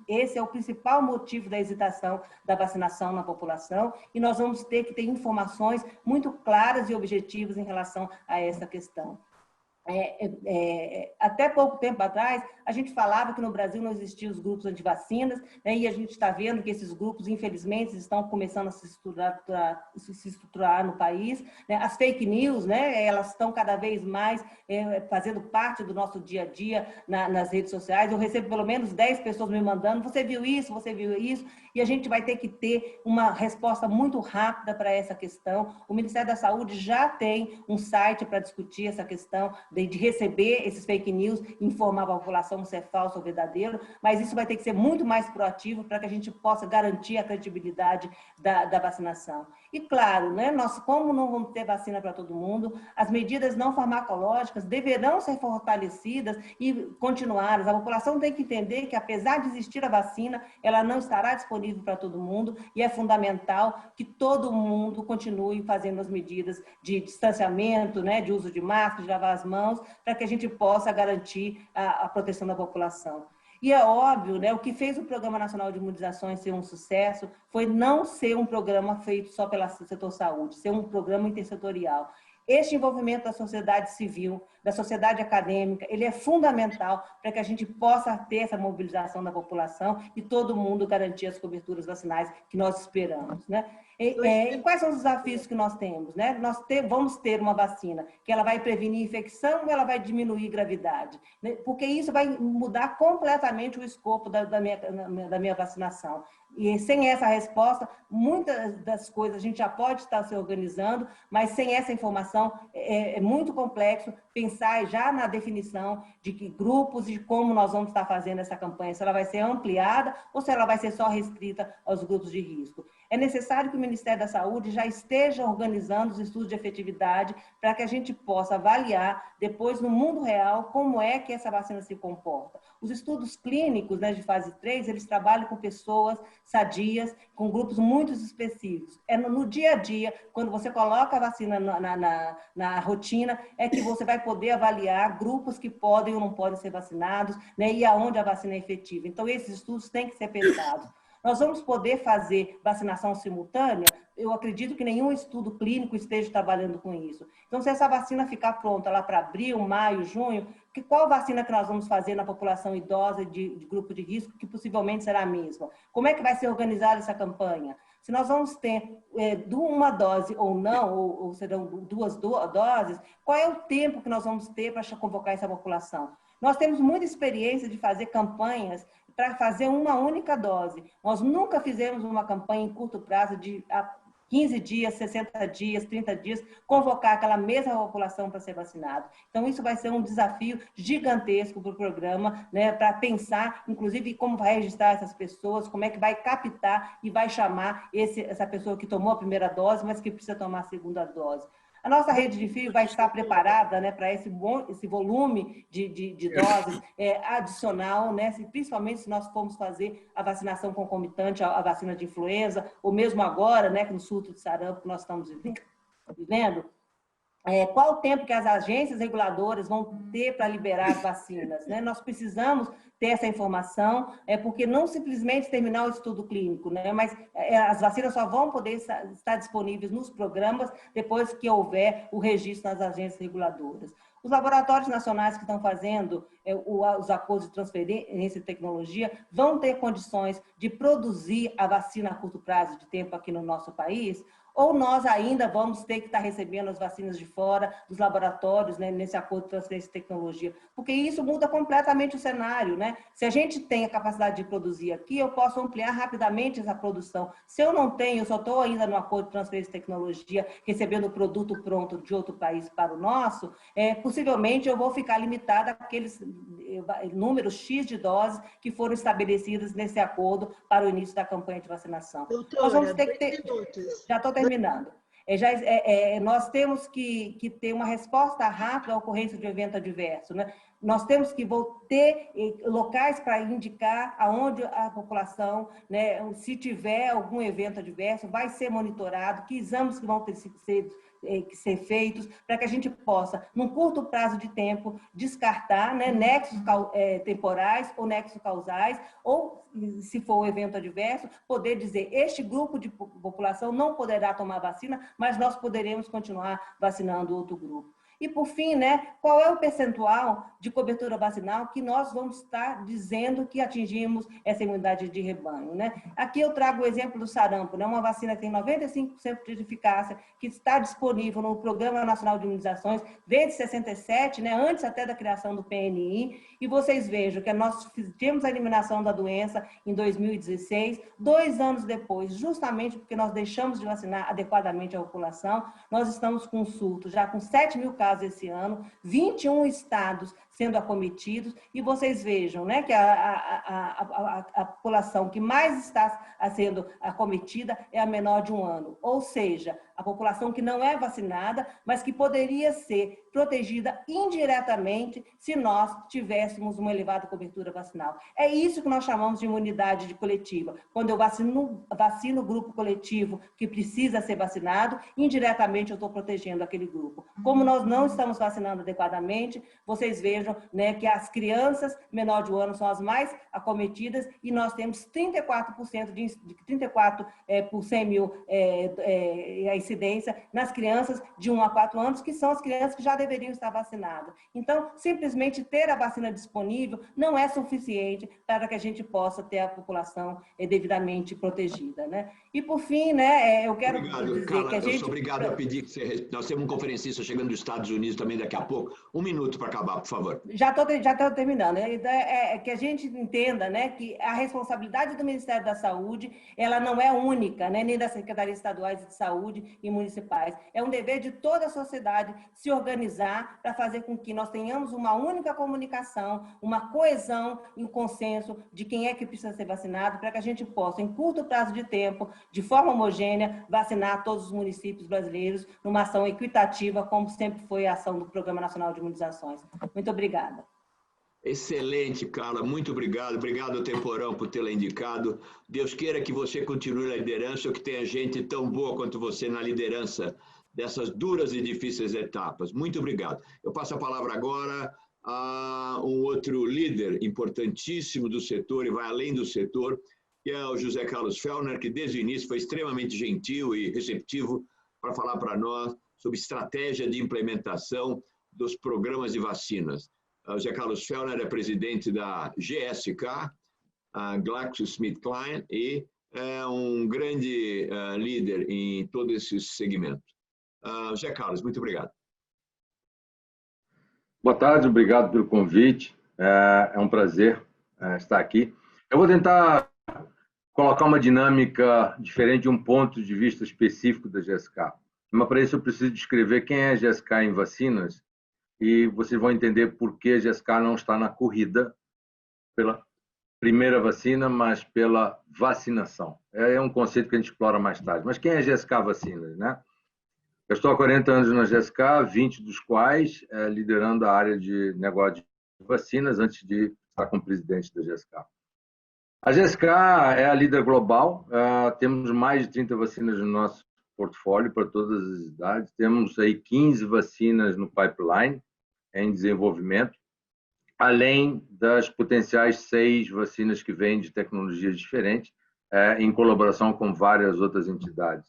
esse é o principal motivo da hesitação da vacinação na população, e nós vamos ter que ter informações muito claras e objetivas em relação a essa questão. Até pouco tempo atrás, a gente falava que no Brasil não existiam os grupos antivacinas, né, e a gente está vendo que esses grupos, infelizmente, estão começando a se estruturar no país. Né? As fake news, né, elas estão cada vez mais fazendo parte do nosso dia a dia nas redes sociais. Eu recebo pelo menos 10 pessoas me mandando, você viu isso, e a gente vai ter que ter uma resposta muito rápida para essa questão. O Ministério da Saúde já tem um site para discutir essa questão de receber esses fake news, informar a população se é falso ou verdadeiro, mas isso vai ter que ser muito mais proativo para que a gente possa garantir a credibilidade da vacinação. E claro, né, nós, como não vamos ter vacina para todo mundo, as medidas não farmacológicas deverão ser fortalecidas e continuadas. A população tem que entender que, apesar de existir a vacina, ela não estará disponível para todo mundo, e é fundamental que todo mundo continue fazendo as medidas de distanciamento, né, de uso de máscara, de lavar as mãos, para que a gente possa garantir a proteção da população. E é óbvio, né, o que fez o Programa Nacional de Imunizações ser um sucesso foi não ser um programa feito só pelo setor saúde, ser um programa intersetorial. Este envolvimento da sociedade civil, da sociedade acadêmica, ele é fundamental para que a gente possa ter essa mobilização da população e todo mundo garantir as coberturas vacinais que nós esperamos, né? E quais são os desafios que nós temos, né? Vamos ter uma vacina que ela vai prevenir infecção ou ela vai diminuir gravidade, né? Porque isso vai mudar completamente o escopo da minha vacinação. E sem essa resposta, muitas das coisas a gente já pode estar se organizando, mas sem essa informação é muito complexo pensar já na definição de que grupos e de como nós vamos estar fazendo essa campanha, se ela vai ser ampliada ou se ela vai ser só restrita aos grupos de risco. É necessário que o Ministério da Saúde já esteja organizando os estudos de efetividade para que a gente possa avaliar depois no mundo real como é que essa vacina se comporta. Os estudos clínicos, né, de fase 3, eles trabalham com pessoas sadias, com grupos muito específicos. É no dia a dia, quando você coloca a vacina na rotina, é que você vai poder avaliar grupos que podem ou não podem ser vacinados, né, e aonde a vacina é efetiva. Então, esses estudos têm que ser pensados. Nós vamos poder fazer vacinação simultânea? Eu acredito que nenhum estudo clínico esteja trabalhando com isso. Então, se essa vacina ficar pronta lá para abril, maio, junho, qual vacina que nós vamos fazer na população idosa de grupo de risco, que possivelmente será a mesma? Como é que vai ser organizada essa campanha? Se nós vamos ter uma dose ou não, ou serão 2 doses, qual é o tempo que nós vamos ter para convocar essa população? Nós temos muita experiência de fazer campanhas para fazer uma única dose. Nós nunca fizemos uma campanha em curto prazo de 15 dias, 60 dias, 30 dias, convocar aquela mesma população para ser vacinada. Então, isso vai ser um desafio gigantesco para o programa, né, para pensar, inclusive, como vai registrar essas pessoas, como é que vai captar e vai chamar essa pessoa que tomou a primeira dose, mas que precisa tomar a segunda dose. A nossa rede de fio vai estar preparada, né, para esse volume de doses adicional, né, principalmente se nós formos fazer a vacinação concomitante à vacina de influenza, ou mesmo agora, né, no surto de sarampo que nós estamos vivendo. Qual o tempo que as agências reguladoras vão ter para liberar as vacinas, né? Nós precisamos ter essa informação, porque não simplesmente terminar o estudo clínico, né? Mas as vacinas só vão poder estar disponíveis nos programas depois que houver o registro nas agências reguladoras. Os laboratórios nacionais que estão fazendo os acordos de transferência de tecnologia, vão ter condições de produzir a vacina a curto prazo de tempo aqui no nosso país? Ou nós ainda vamos ter que estar recebendo as vacinas de fora, dos laboratórios, né, nesse acordo de transferência de tecnologia? Porque isso muda completamente o cenário, né? Se a gente tem a capacidade de produzir aqui, eu posso ampliar rapidamente essa produção. Se eu não tenho, eu só estou ainda no acordo de transferência de tecnologia, recebendo o produto pronto de outro país para o nosso, possivelmente eu vou ficar limitada àqueles números X de doses que foram estabelecidas nesse acordo para o início da campanha de vacinação. Doutora, Nós vamos ter que ter... minutos. Já estou terminando. Nós temos que ter uma resposta rápida à ocorrência de evento adverso, né? Nós temos que ter locais para indicar aonde a população, né, se tiver algum evento adverso, vai ser monitorado, que exames que vão ter que ser feitos, para que a gente possa, num curto prazo de tempo, descartar, né, nexos temporais ou nexos causais, ou, se for um evento adverso, poder dizer, este grupo de população não poderá tomar vacina, mas nós poderemos continuar vacinando outro grupo. E, por fim, né, qual é o percentual de cobertura vacinal que nós vamos estar dizendo que atingimos essa imunidade de rebanho, né? Aqui eu trago o exemplo do sarampo, né, uma vacina que tem 95% de eficácia, que está disponível no Programa Nacional de Imunizações desde 67, né, antes até da criação do PNI, e vocês vejam que nós fizemos a eliminação da doença em 2016, 2 anos depois, justamente porque nós deixamos de vacinar adequadamente a população, nós estamos com um surto, já com 7 mil casos esse ano, 21 estados sendo acometidos, e vocês vejam, né, que a população que mais está sendo acometida é a menor de 1 ano, ou seja, a população que não é vacinada, mas que poderia ser protegida indiretamente se nós tivéssemos uma elevada cobertura vacinal. É isso que nós chamamos de imunidade coletiva. Quando eu vacino o grupo coletivo que precisa ser vacinado, indiretamente eu estou protegendo aquele grupo. Como nós não estamos vacinando adequadamente, vocês vejam, né, que as crianças menor de 1 ano são as mais acometidas e nós temos 34% de 34 por 100 mil a incidência nas crianças de 1 a 4 anos, que são as crianças que já deveriam estar vacinadas. Então, simplesmente ter a vacina disponível não é suficiente para que a gente possa ter a população devidamente protegida, né? E, por fim, né, eu quero dizer Carla, que a gente... Eu sou obrigado a pedir que você... Nós temos um conferencista chegando dos Estados Unidos também daqui a pouco. 1 minuto para acabar, por favor. Já estou terminando. Que a gente entenda, né, que a responsabilidade do Ministério da Saúde, ela não é única, né, nem das secretarias estaduais de saúde e municipais. É um dever de toda a sociedade se organizar para fazer com que nós tenhamos uma única comunicação, uma coesão e um consenso de quem é que precisa ser vacinado, para que a gente possa, em curto prazo de tempo, de forma homogênea, vacinar todos os municípios brasileiros numa ação equitativa, como sempre foi a ação do Programa Nacional de Imunizações. Muito obrigada. Excelente, Carla. Muito obrigado. Obrigado, Temporão, por tê-la indicado. Deus queira que você continue na liderança ou que tenha gente tão boa quanto você na liderança dessas duras e difíceis etapas. Muito obrigado. Eu passo a palavra agora a um outro líder importantíssimo do setor e vai além do setor, que é o José Carlos Fellner, que desde o início foi extremamente gentil e receptivo para falar para nós sobre estratégia de implementação dos programas de vacinas. O José Carlos Fellner é presidente da GSK, a GlaxoSmithKline, e é um grande líder em todo esse segmento. José Carlos, muito obrigado. Boa tarde, obrigado pelo convite. É um prazer estar aqui. Eu vou tentar colocar uma dinâmica diferente de um ponto de vista específico da GSK. Mas para isso eu preciso descrever quem é a GSK em vacinas e vocês vão entender por que a GSK não está na corrida pela primeira vacina, mas pela vacinação. É um conceito que a gente explora mais tarde. Mas quem é a GSK Vacinas, né? Eu estou há 40 anos na GSK, 20 dos quais liderando a área de negócio de vacinas antes de estar como presidente da GSK. A GSK é a líder global, temos mais de 30 vacinas no nosso portfólio para todas as idades, temos aí 15 vacinas no pipeline, em desenvolvimento, além das potenciais 6 vacinas que vêm de tecnologias diferentes, em colaboração com várias outras entidades.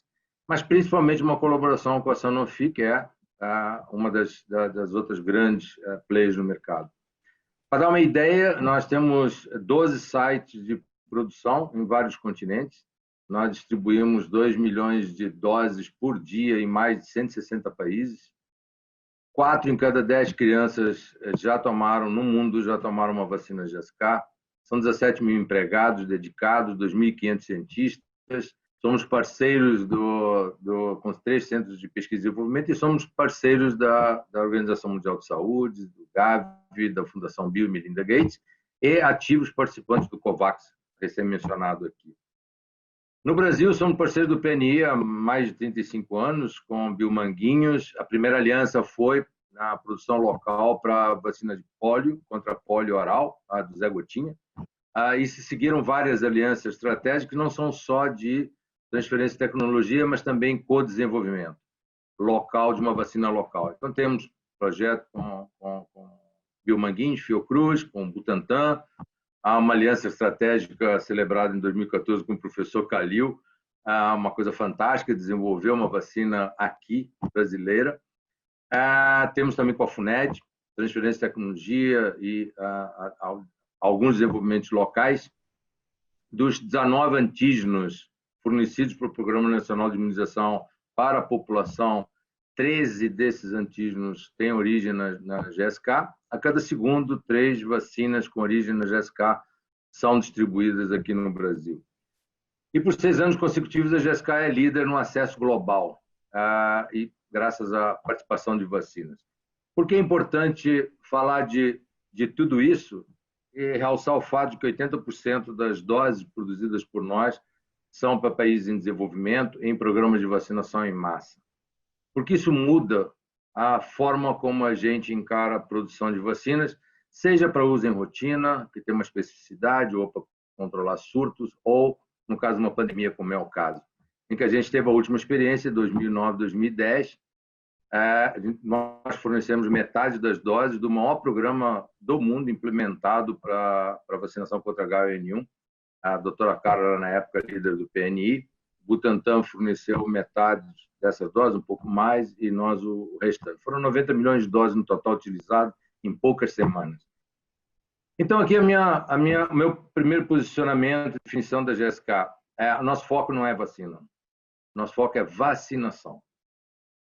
Mas principalmente uma colaboração com a Sanofi, que é uma das outras grandes players no mercado. Para dar uma ideia, nós temos 12 sites de produção em vários continentes. Nós distribuímos 2 milhões de doses por dia em mais de 160 países. 4 em cada 10 crianças no mundo já tomaram uma vacina GSK. São 17 mil empregados dedicados, 2.500 cientistas. Somos parceiros com 3 centros de pesquisa e desenvolvimento e somos parceiros da Organização Mundial de Saúde, do Gavi, da Fundação Bill e Melinda Gates e ativos participantes do COVAX, recém-mencionado aqui. No Brasil, somos parceiros do PNI há mais de 35 anos, com Bill Manguinhos. A primeira aliança foi na produção local para vacina de pólio, contra pólio oral, a do Zé Gotinha. E se seguiram várias alianças estratégicas, não são só de transferência de tecnologia, mas também co-desenvolvimento local de uma vacina local. Então, temos projeto com Bill Manguinhos, Fiocruz, com Butantan. Há uma aliança estratégica celebrada em 2014 com o professor Calil, uma coisa fantástica, desenvolveu uma vacina aqui, brasileira. Temos também com a FUNED, transferência de tecnologia e alguns desenvolvimentos locais. Dos 19 antígenos fornecidos pelo Programa Nacional de Imunização para a população, 13 desses antígenos têm origem na GSK. A cada segundo, 3 vacinas com origem na GSK são distribuídas aqui no Brasil. E por 6 anos consecutivos, a GSK é líder no acesso global, e graças à participação de vacinas. Por que é importante falar de tudo isso e realçar o fato de que 80% das doses produzidas por nós são para países em desenvolvimento, em programas de vacinação em massa? Porque isso muda a forma como a gente encara a produção de vacinas, seja para uso em rotina, que tem uma especificidade, ou para controlar surtos, ou, no caso de uma pandemia, como é o caso, em que a gente teve a última experiência, em 2009, 2010, nós fornecemos metade das doses do maior programa do mundo implementado para vacinação contra H1N1. A doutora Carla, na época, líder do PNI. Butantan forneceu metade dessas doses, um pouco mais, e nós o restante. Foram 90 milhões de doses no total utilizado em poucas semanas. Então, aqui o meu primeiro posicionamento, definição da GSK. Nosso foco não é vacina. Nosso foco é vacinação.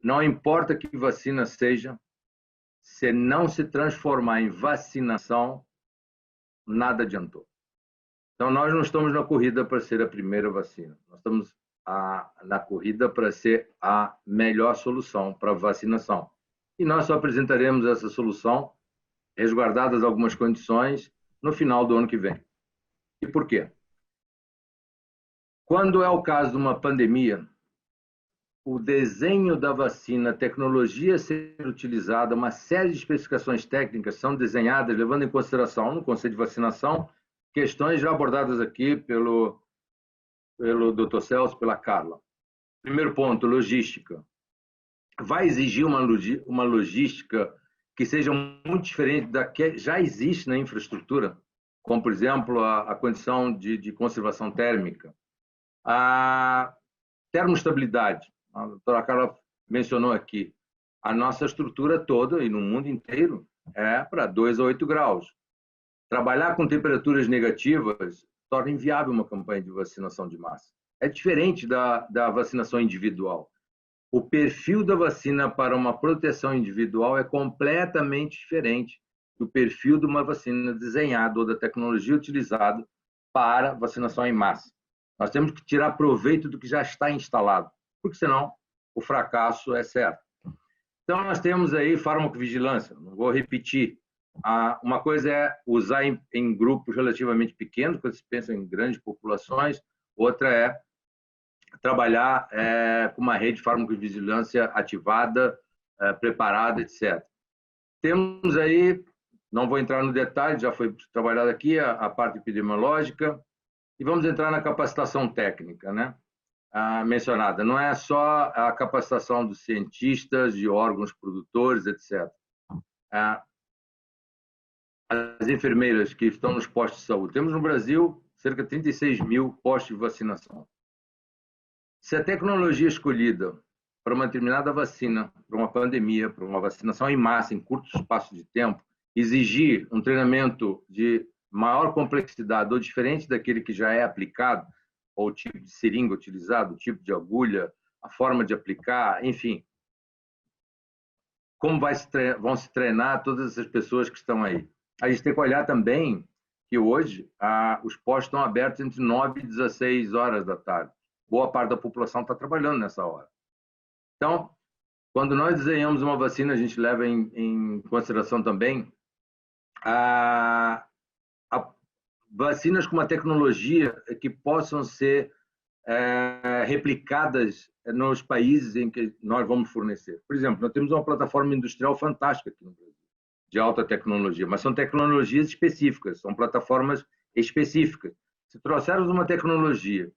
Não importa que vacina seja, se não se transformar em vacinação, nada adiantou. Então, nós não estamos na corrida para ser a primeira vacina. Nós estamos na corrida para ser a melhor solução para a vacinação. E nós só apresentaremos essa solução, resguardadas algumas condições, no final do ano que vem. E por quê? Quando é o caso de uma pandemia, o desenho da vacina, a tecnologia a ser utilizada, uma série de especificações técnicas são desenhadas levando em consideração, no conceito de vacinação, questões já abordadas aqui pelo Dr. Celso, pela Carla. Primeiro ponto, logística. Vai exigir uma logística que seja muito diferente da que já existe na infraestrutura, como, por exemplo, a condição de conservação térmica. A termostabilidade. A doutora Carla mencionou aqui. A nossa estrutura toda, e no mundo inteiro, é para 2 a 8 graus. Trabalhar com temperaturas negativas torna inviável uma campanha de vacinação de massa. É diferente da vacinação individual. O perfil da vacina para uma proteção individual é completamente diferente do perfil de uma vacina desenhada ou da tecnologia utilizada para vacinação em massa. Nós temos que tirar proveito do que já está instalado, porque senão o fracasso é certo. Então, nós temos aí farmacovigilância, não vou repetir. Uma coisa é usar em grupos relativamente pequenos, quando se pensa em grandes populações, outra é trabalhar com uma rede de farmacovigilância ativada, preparada, etc. Temos aí, não vou entrar no detalhe, já foi trabalhado aqui, a parte epidemiológica, e vamos entrar na capacitação técnica, né? Mencionada. Não é só a capacitação dos cientistas, de órgãos produtores, etc. As enfermeiras que estão nos postos de saúde. Temos no Brasil cerca de 36 mil postos de vacinação. Se a tecnologia escolhida para uma determinada vacina, para uma pandemia, para uma vacinação em massa, em curto espaço de tempo, exigir um treinamento de maior complexidade ou diferente daquele que já é aplicado, ou o tipo de seringa utilizado, o tipo de agulha, a forma de aplicar, enfim. Como vão se treinar todas essas pessoas que estão aí? A gente tem que olhar também que hoje os postos estão abertos entre 9 e 16 horas da tarde. Boa parte da população está trabalhando nessa hora. Então, quando nós desenhamos uma vacina, a gente leva em consideração também vacinas com uma tecnologia que possam ser replicadas nos países em que nós vamos fornecer. Por exemplo, nós temos uma plataforma industrial fantástica aqui no Brasil, de alta tecnologia, mas são tecnologias específicas, são plataformas específicas. Se trouxermos uma tecnologia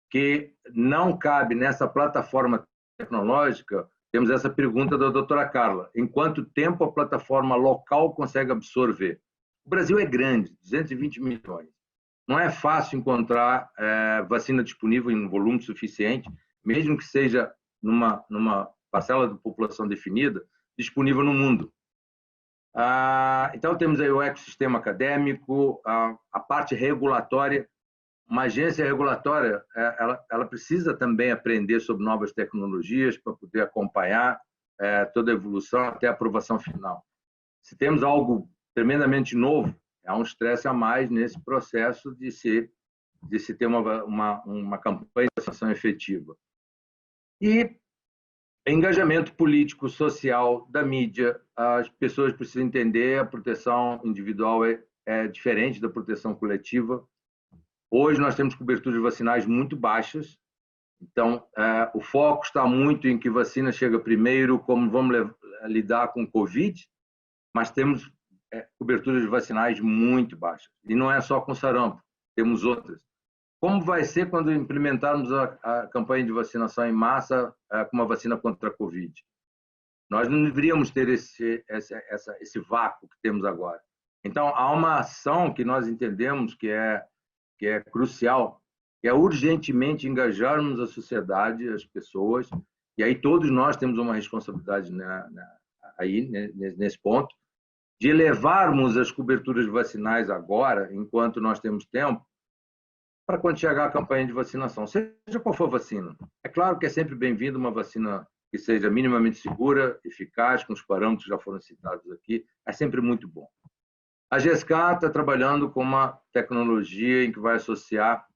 que não cabe nessa plataforma tecnológica, temos essa pergunta da doutora Carla: em quanto tempo a plataforma local consegue absorver? O Brasil é grande, 220 milhões. Não é fácil encontrar vacina disponível em um volume suficiente, mesmo que seja numa parcela da população definida, disponível no mundo. Então, temos aí o ecossistema acadêmico, a parte regulatória. Uma agência regulatória, ela precisa também aprender sobre novas tecnologias para poder acompanhar toda a evolução até a aprovação final. Se temos algo tremendamente novo, há um estresse a mais nesse processo de se ter uma campanha de vacinação efetiva. E engajamento político, social, da mídia. As pessoas precisam entender a proteção individual é diferente da proteção coletiva. Hoje nós temos coberturas vacinais muito baixas, então o foco está muito em que vacina chega primeiro, como vamos lidar com o Covid, mas temos coberturas vacinais muito baixas. E não é só com sarampo, temos outras. Como vai ser quando implementarmos a campanha de vacinação em massa com uma vacina contra a Covid? Nós não deveríamos ter esse vácuo que temos agora. Então, há uma ação que nós entendemos que é crucial, que é urgentemente engajarmos a sociedade, as pessoas, e aí todos nós temos uma responsabilidade aí, nesse ponto, de levarmos as coberturas vacinais agora, enquanto nós temos tempo, para quando chegar a campanha de vacinação, seja qual for a vacina. É claro que é sempre bem-vindo uma vacina que seja minimamente segura, eficaz, com os parâmetros que já foram citados aqui, é sempre muito bom. A GSK está trabalhando com uma tecnologia em que vai associar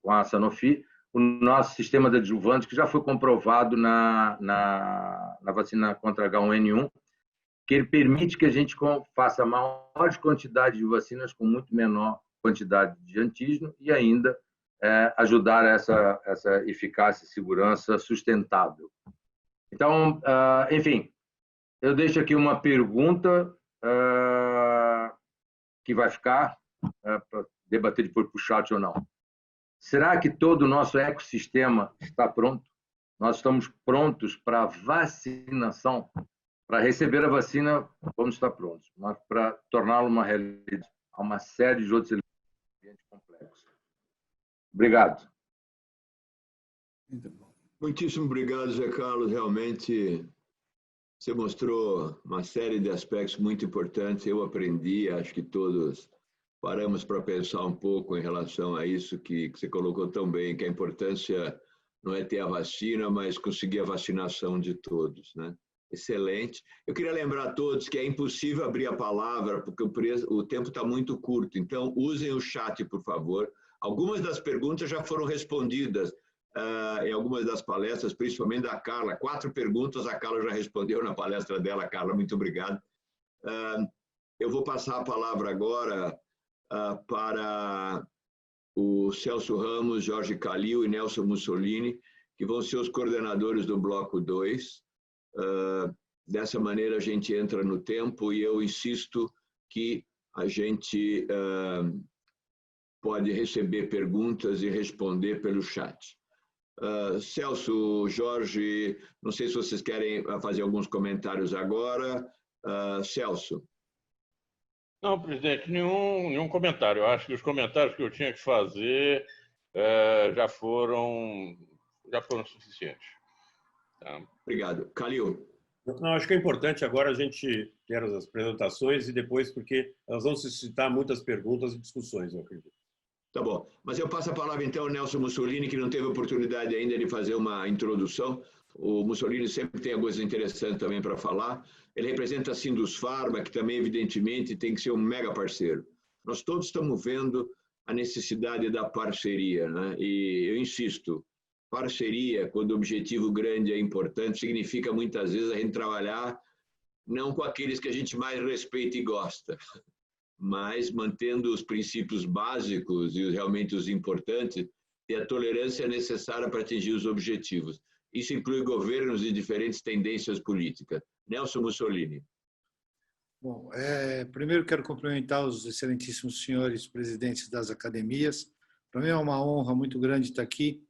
com a Sanofi o nosso sistema de adjuvantes, que já foi comprovado na vacina contra H1N1, que ele permite que a gente faça maiores quantidades de vacinas com muito menor quantidade de antígeno e ainda ajudar essa eficácia e segurança sustentável. Então, enfim, eu deixo aqui uma pergunta que vai ficar para debater depois para o chat ou não. Será que todo o nosso ecossistema está pronto? Nós estamos prontos para a vacinação? Para receber a vacina, vamos estar prontos, mas para torná-lo uma realidade, há uma série de outros elementos complexos. Obrigado. Muitíssimo obrigado, Zé Carlos. Realmente, você mostrou uma série de aspectos muito importantes. Eu aprendi, acho que todos paramos para pensar um pouco em relação a isso que você colocou tão bem, que a importância não é ter a vacina, mas conseguir a vacinação de todos, né? Excelente. Eu queria lembrar a todos que é impossível abrir a palavra, porque o tempo está muito curto. Então, usem o chat, por favor. Algumas das perguntas já foram respondidas em algumas das palestras, principalmente da Carla. 4 perguntas a Carla já respondeu na palestra dela. Carla, muito obrigado. Eu vou passar a palavra agora para o Celso Ramos, Jorge Calil e Nelson Mussolini, que vão ser os coordenadores do Bloco 2. Dessa maneira a gente entra no tempo e eu insisto que a gente pode receber perguntas e responder pelo chat. Celso, Jorge, não sei se vocês querem fazer alguns comentários agora. Celso. Não, presidente, nenhum comentário. Eu acho que os comentários que eu tinha que fazer já foram suficientes. Tá. Obrigado. Calil. Não, acho que é importante agora a gente ter as apresentações e depois, porque elas vão suscitar muitas perguntas e discussões, eu acredito. Tá bom. Mas eu passo a palavra, então, ao Nelson Mussolini, que não teve oportunidade ainda de fazer uma introdução. O Mussolini sempre tem coisas interessantes também para falar. Ele representa a Sindusfarma, que também, evidentemente, tem que ser um mega parceiro. Nós todos estamos vendo a necessidade da parceria, né? E eu insisto, parceria, quando o objetivo grande é importante, significa muitas vezes a gente trabalhar não com aqueles que a gente mais respeita e gosta, mas mantendo os princípios básicos e realmente os importantes e a tolerância necessária para atingir os objetivos. Isso inclui governos de diferentes tendências políticas. Nelson Mussolini. Bom, primeiro quero cumprimentar os excelentíssimos senhores presidentes das academias. Para mim é uma honra muito grande estar aqui,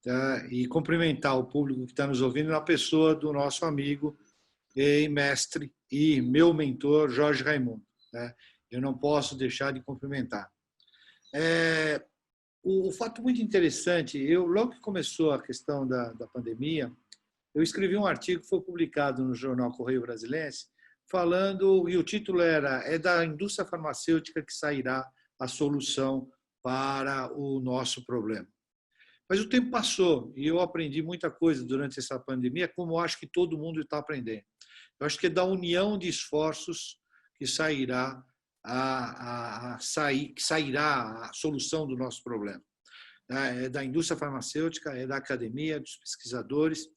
tá? E cumprimentar o público que está nos ouvindo na pessoa do nosso amigo e mestre e meu mentor, Jorge Raimundo, tá? Eu não posso deixar de cumprimentar. O fato muito interessante, logo que começou a questão da pandemia, eu escrevi um artigo que foi publicado no jornal Correio Brasilense, falando, e o título era: é da indústria farmacêutica que sairá a solução para o nosso problema. Mas o tempo passou e eu aprendi muita coisa durante essa pandemia, como eu acho que todo mundo está aprendendo. Eu acho que é da união de esforços que sairá a solução do nosso problema. É da indústria farmacêutica, é da academia, dos pesquisadores,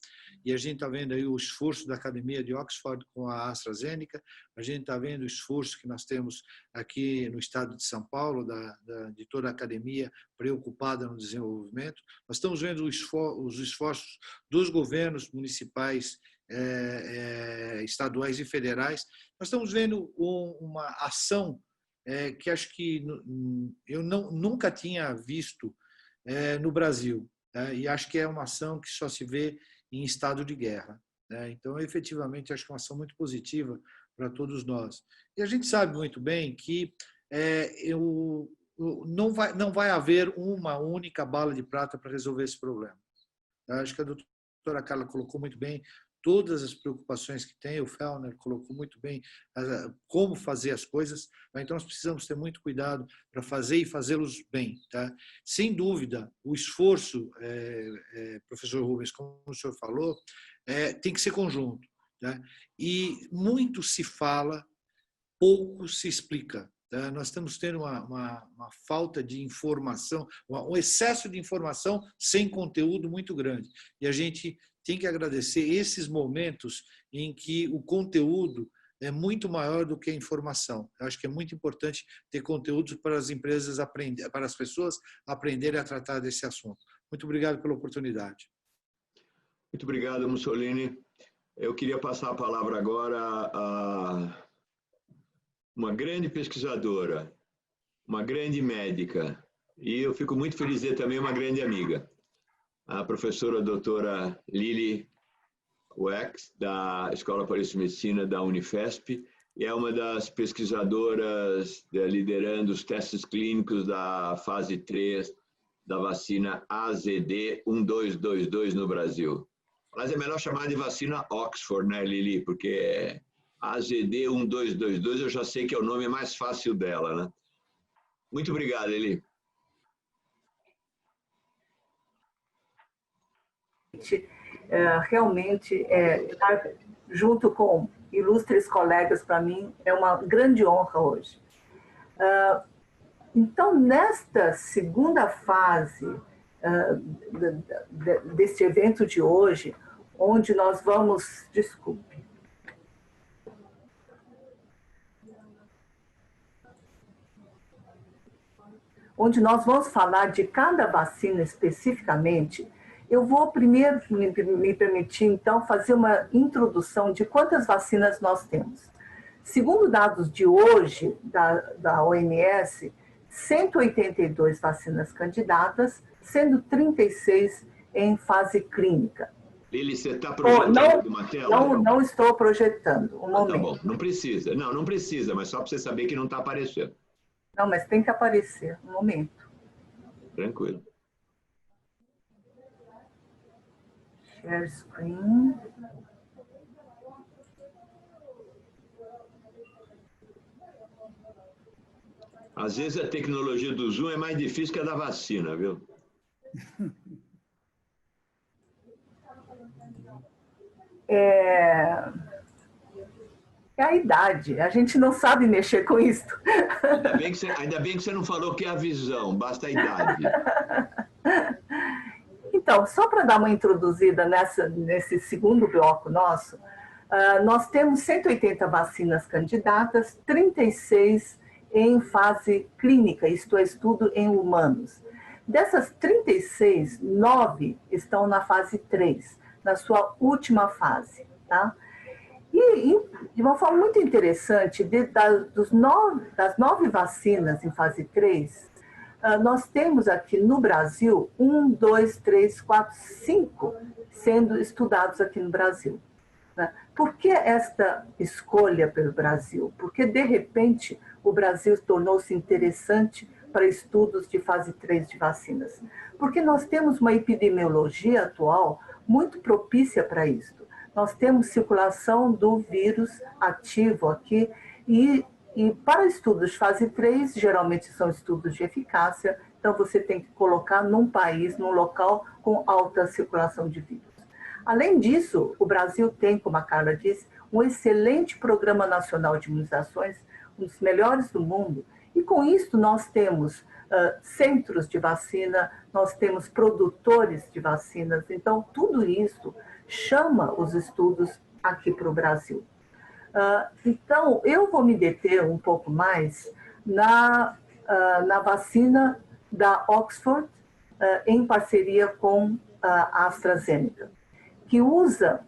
e a gente está vendo aí o esforço da academia de Oxford com a AstraZeneca, a gente está vendo o esforço que nós temos aqui no estado de São Paulo, de toda a academia preocupada no desenvolvimento, nós estamos vendo os esforços dos governos municipais, estaduais e federais, nós estamos vendo uma ação que acho que eu nunca tinha visto no Brasil, e acho que é uma ação que só se vê em estado de guerra. Então, efetivamente, acho que é uma ação muito positiva para todos nós. E a gente sabe muito bem que não vai haver uma única bala de prata para resolver esse problema. Acho que a doutora Carla colocou muito bem todas as preocupações que tem, o Fellner colocou muito bem como fazer as coisas, então nós precisamos ter muito cuidado para fazer e fazê-los bem. Tá? Sem dúvida, o esforço, professor Rubens, como o senhor falou, tem que ser conjunto. Tá? E muito se fala, pouco se explica. Tá? Nós estamos tendo uma falta de informação, um excesso de informação sem conteúdo muito grande. E a gente tem que agradecer esses momentos em que o conteúdo é muito maior do que a informação. Eu acho que é muito importante ter conteúdos para as empresas aprenderem, para as pessoas aprenderem a tratar desse assunto. Muito obrigado pela oportunidade. Muito obrigado, Mussolini. Eu queria passar a palavra agora a uma grande pesquisadora, uma grande médica, e eu fico muito feliz de ter também uma grande amiga, a professora doutora Lili Wex, da Escola Paulista de Medicina da Unifesp, e é uma das pesquisadoras liderando os testes clínicos da fase 3 da vacina AZD 1222 no Brasil. Mas é melhor chamar de vacina Oxford, né, Lili? Porque AZD 1222 eu já sei que é o nome mais fácil dela, né? Muito obrigado, Lili. Realmente, estar junto com ilustres colegas, para mim, é uma grande honra hoje. Então, nesta segunda fase deste evento de hoje, onde nós vamos... Desculpe. Onde nós vamos falar de cada vacina especificamente, eu vou primeiro me permitir, então, fazer uma introdução de quantas vacinas nós temos. Segundo dados de hoje, da OMS, 182 vacinas candidatas, sendo 36 em fase clínica. Lili, você está projetando uma tela? Não estou projetando. Um momento. Tá bom, não precisa. Não precisa, mas só para você saber que não está aparecendo. Não, mas tem que aparecer. Um momento. Tranquilo. Share screen. Às vezes a tecnologia do Zoom é mais difícil que a da vacina, viu? É a idade, a gente não sabe mexer com isso. Ainda bem que você não falou que é a visão, basta a idade. Então, só para dar uma introduzida nesse segundo bloco nosso, nós temos 180 vacinas candidatas, 36 em fase clínica, isto é, estudo em humanos. Dessas 36, 9 estão na fase 3, na sua última fase, tá? E de uma forma muito interessante, das 9 vacinas em fase 3, nós temos aqui no Brasil 1, 2, 3, 4, 5 sendo estudados aqui no Brasil. Né? Por que esta escolha pelo Brasil? Porque, de repente, o Brasil tornou-se interessante para estudos de fase 3 de vacinas. Porque nós temos uma epidemiologia atual muito propícia para isso. Nós temos circulação do vírus ativo aqui e para estudos de fase 3, geralmente são estudos de eficácia, então você tem que colocar num país, num local com alta circulação de vírus. Além disso, o Brasil tem, como a Carla disse, um excelente programa nacional de imunizações, um dos melhores do mundo, e com isso nós temos centros de vacina, nós temos produtores de vacinas, então tudo isso chama os estudos aqui para o Brasil. Então, eu vou me deter um pouco mais na vacina da Oxford, em parceria com a AstraZeneca, que usa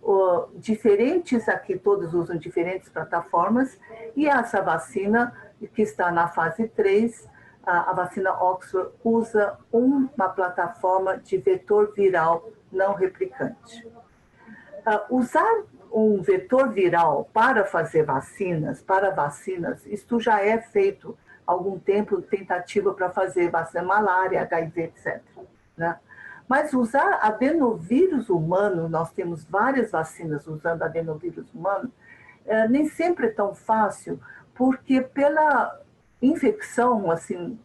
diferentes, aqui todos usam diferentes plataformas, e essa vacina, que está na fase 3, a vacina Oxford usa uma plataforma de vetor viral não replicante. Usar um vetor viral para fazer vacinas, isto já é feito há algum tempo, tentativa para fazer vacina malária, HIV, etc. Né? Mas usar adenovírus humano, nós temos várias vacinas usando adenovírus humano, nem sempre é tão fácil, porque pela infecção assim,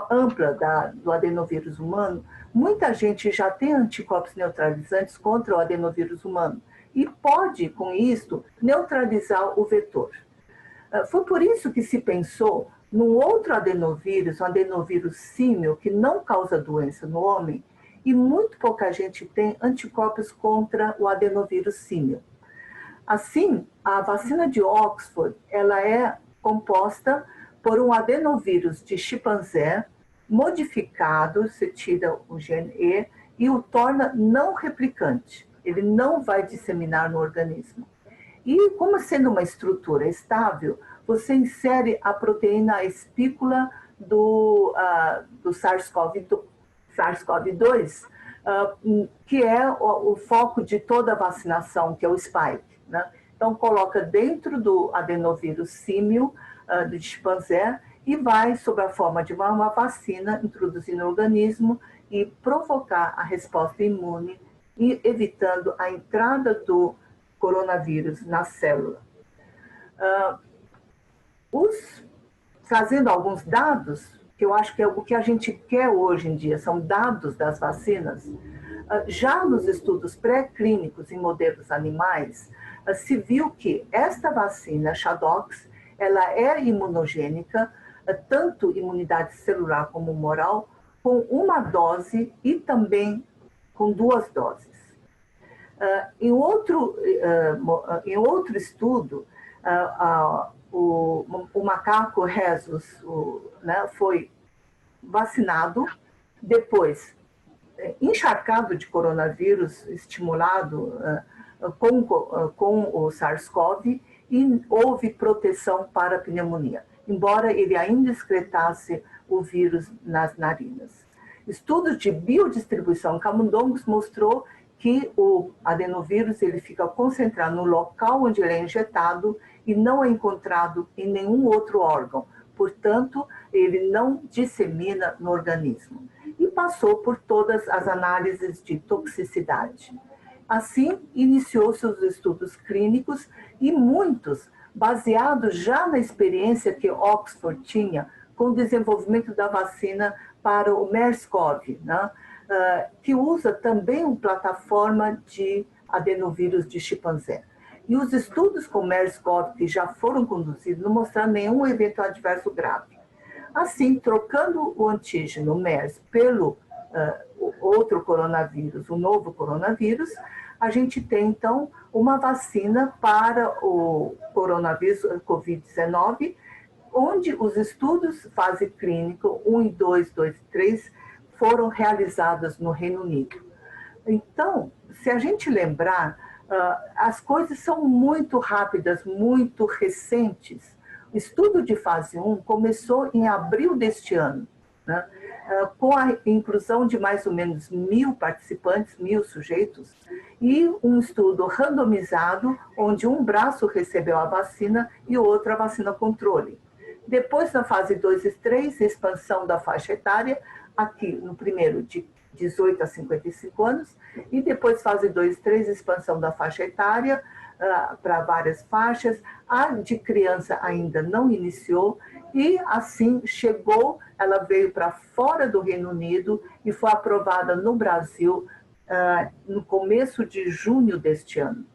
ampla do adenovírus humano, muita gente já tem anticorpos neutralizantes contra o adenovírus humano e pode, com isso, neutralizar o vetor. Foi por isso que se pensou num outro adenovírus, um adenovírus símil, que não causa doença no homem, e muito pouca gente tem anticorpos contra o adenovírus símil. Assim, a vacina de Oxford, ela é composta por um adenovírus de chimpanzé modificado, se tira o gene E, e o torna não replicante. Ele não vai disseminar no organismo. E como sendo uma estrutura estável, você insere a proteína espícula do SARS-CoV-2, que é o foco de toda a vacinação, que é o spike. Né? Então, coloca dentro do adenovírus símil, do chimpanzé, e vai, sob a forma de uma vacina, introduzir no organismo e provocar a resposta imune, e evitando a entrada do coronavírus na célula. Trazendo alguns dados, que eu acho que é o que a gente quer hoje em dia, são dados das vacinas, já nos estudos pré-clínicos em modelos animais, se viu que esta vacina, Shadox, ela é imunogênica, tanto imunidade celular como humoral, com uma dose e também com 2 doses. Em outro estudo, o macaco rhesus foi vacinado, depois encharcado de coronavírus, estimulado com o SARS-CoV, e houve proteção para a pneumonia, embora ele ainda excretasse o vírus nas narinas. Estudos de biodistribuição em camundongos mostrou que o adenovírus ele fica concentrado no local onde ele é injetado e não é encontrado em nenhum outro órgão. Portanto, ele não dissemina no organismo. E passou por todas as análises de toxicidade. Assim, iniciou-se os estudos clínicos e muitos, baseados já na experiência que Oxford tinha com o desenvolvimento da vacina para o MERS-CoV, né? Que usa também uma plataforma de adenovírus de chimpanzé. E os estudos com MERS-CoV que já foram conduzidos não mostraram nenhum evento adverso grave. Assim, trocando o antígeno MERS pelo outro coronavírus, o novo coronavírus, a gente tem, então, uma vacina para o coronavírus Covid-19, onde os estudos fase clínica 1 e 2, 2 e 3 foram realizados no Reino Unido. Então, se a gente lembrar, as coisas são muito rápidas, muito recentes. O estudo de fase 1 começou em abril deste ano, né? Com a inclusão de mais ou menos 1.000 participantes, 1.000 sujeitos, e um estudo randomizado, onde um braço recebeu a vacina e o outro a vacina controle. Depois, na fase 2 e 3, expansão da faixa etária, aqui no primeiro de 18 a 55 anos, e depois fase 2 e 3, expansão da faixa etária para várias faixas. A de criança ainda não iniciou, e assim chegou, ela veio para fora do Reino Unido e foi aprovada no Brasil no começo de junho deste ano.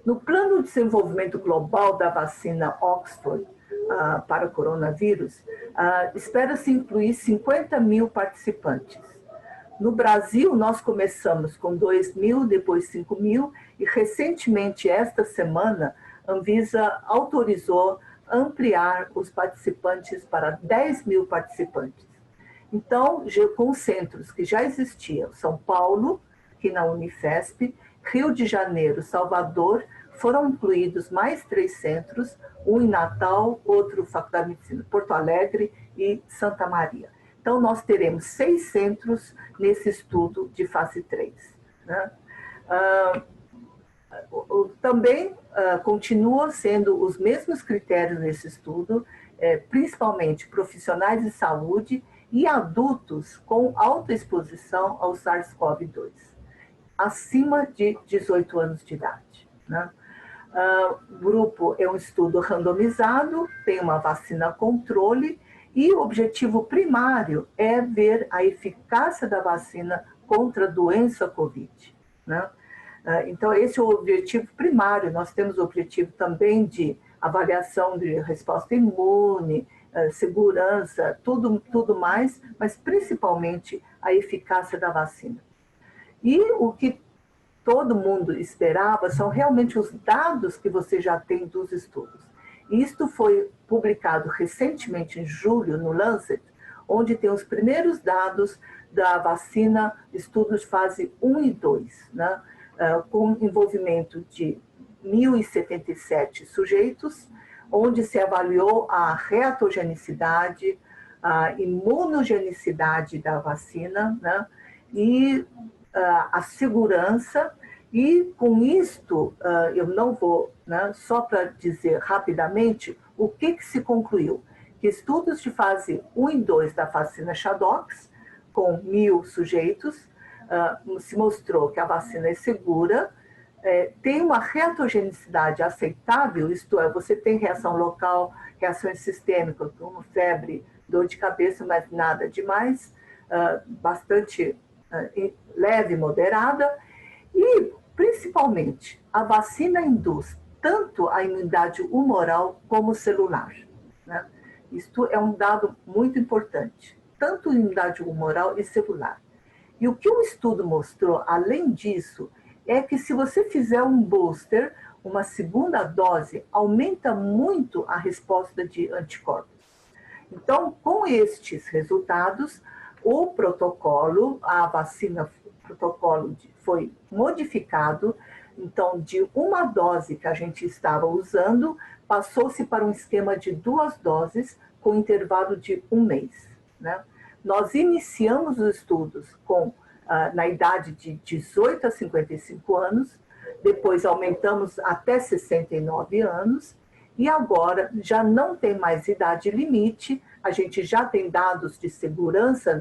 No Plano de Desenvolvimento Global da vacina Oxford para o coronavírus, espera-se incluir 50.000 participantes. No Brasil, nós começamos com 2.000, depois 5.000, e recentemente, esta semana, a Anvisa autorizou ampliar os participantes para 10.000 participantes. Então, com centros que já existiam, São Paulo, aqui na Unifesp, Rio de Janeiro, Salvador, foram incluídos mais 3 centros, um em Natal, outro Faculdade de Medicina, Porto Alegre e Santa Maria. Então, nós teremos 6 centros nesse estudo de fase 3. Né? Também continua sendo os mesmos critérios nesse estudo, principalmente profissionais de saúde e adultos com alta exposição ao SARS-CoV-2, acima de 18 anos de idade. Né? O grupo é um estudo randomizado, tem uma vacina controle, e o objetivo primário é ver a eficácia da vacina contra a doença Covid. Né? Então, esse é o objetivo primário. Nós temos o objetivo também de avaliação de resposta imune, segurança, tudo mais, mas principalmente a eficácia da vacina. E o que todo mundo esperava são realmente os dados que você já tem dos estudos. Isto foi publicado recentemente, em julho, no Lancet, onde tem os primeiros dados da vacina, estudos de fase 1 e 2, né? Com envolvimento de 1.077 sujeitos, onde se avaliou a reatogenicidade, a imunogenicidade da vacina, né? E a segurança. E com isto, eu não vou, né, só para dizer rapidamente o que se concluiu. Que estudos de fase 1 e 2 da vacina Shadox, com 1.000 sujeitos, se mostrou que a vacina é segura, tem uma reatogenicidade aceitável, isto é, você tem reação local, reações sistêmicas, como febre, dor de cabeça, mas nada demais, bastante leve, moderada, e principalmente, a vacina induz tanto a imunidade humoral como celular. Né? Isto é um dado muito importante, tanto a imunidade humoral e celular. E o que o estudo mostrou, além disso, é que se você fizer um booster, uma segunda dose, aumenta muito a resposta de anticorpos. Então, com estes resultados, o protocolo, a vacina protocolo foi modificado, então de uma dose que a gente estava usando, passou-se para um esquema de 2 doses com intervalo de 1 mês. Né? Nós iniciamos os estudos na idade de 18 a 55 anos, depois aumentamos até 69 anos, e agora já não tem mais idade limite, a gente já tem dados de segurança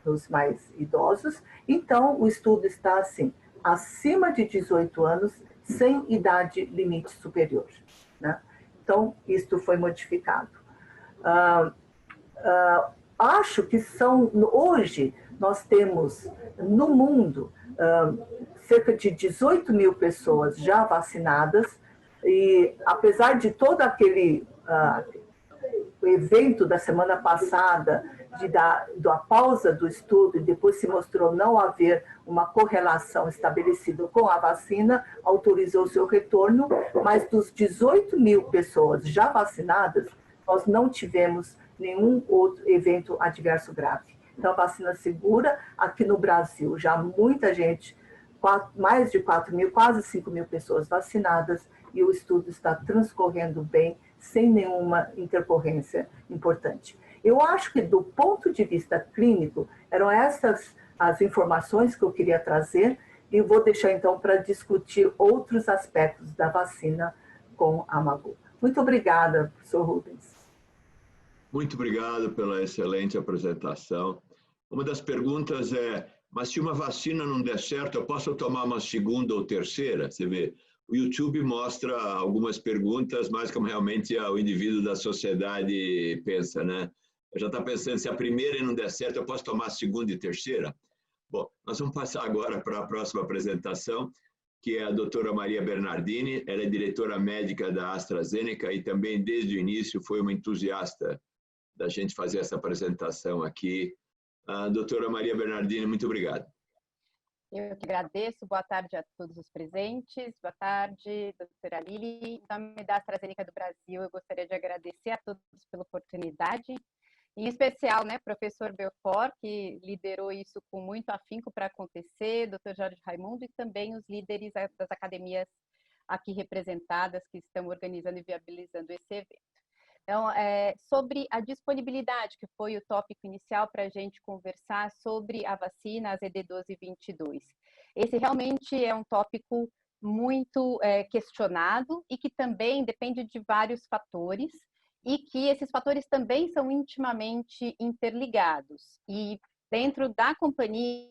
nos mais idosos, então o estudo está assim, acima de 18 anos, sem idade limite superior. Né? Então, isto foi modificado. Acho que hoje nós temos no mundo cerca de 18 mil pessoas já vacinadas, e apesar de todo aquele evento da semana passada, da pausa do estudo, e depois se mostrou não haver uma correlação estabelecida com a vacina, autorizou seu retorno, mas dos 18 mil pessoas já vacinadas, nós não tivemos nenhum outro evento adverso grave. Então, a vacina segura. Aqui no Brasil, já muita gente, mais de 4 mil, quase 5 mil pessoas vacinadas, e o estudo está transcorrendo bem, sem nenhuma intercorrência importante. Eu acho que, do ponto de vista clínico, eram essas as informações que eu queria trazer, e vou deixar, então, para discutir outros aspectos da vacina com a Magu. Muito obrigada, professor Rubens. Muito obrigado pela excelente apresentação. Uma das perguntas é, mas se uma vacina não der certo, eu posso tomar uma segunda ou terceira? Você vê, o YouTube mostra algumas perguntas, mais como realmente o indivíduo da sociedade pensa, né? Eu já está pensando, se a primeira não der certo, eu posso tomar a segunda e terceira? Bom, nós vamos passar agora para a próxima apresentação, que é a doutora Maria Bernardini. Ela é diretora médica da AstraZeneca e também, desde o início, foi uma entusiasta da gente fazer essa apresentação aqui. A doutora Maria Bernardini, muito obrigado. Eu que agradeço. Boa tarde a todos os presentes. Boa tarde, doutora Lili. Em nome da AstraZeneca do Brasil, eu gostaria de agradecer a todos pela oportunidade. Em especial, né, professor Belfort, que liderou isso com muito afinco para acontecer, doutor Jorge Raimundo e também os líderes das academias aqui representadas que estão organizando e viabilizando esse evento. Então, sobre a disponibilidade, que foi o tópico inicial para a gente conversar sobre a vacina AZD1222. Esse realmente é um tópico muito questionado e que também depende de vários fatores, e que esses fatores também são intimamente interligados. E dentro da companhia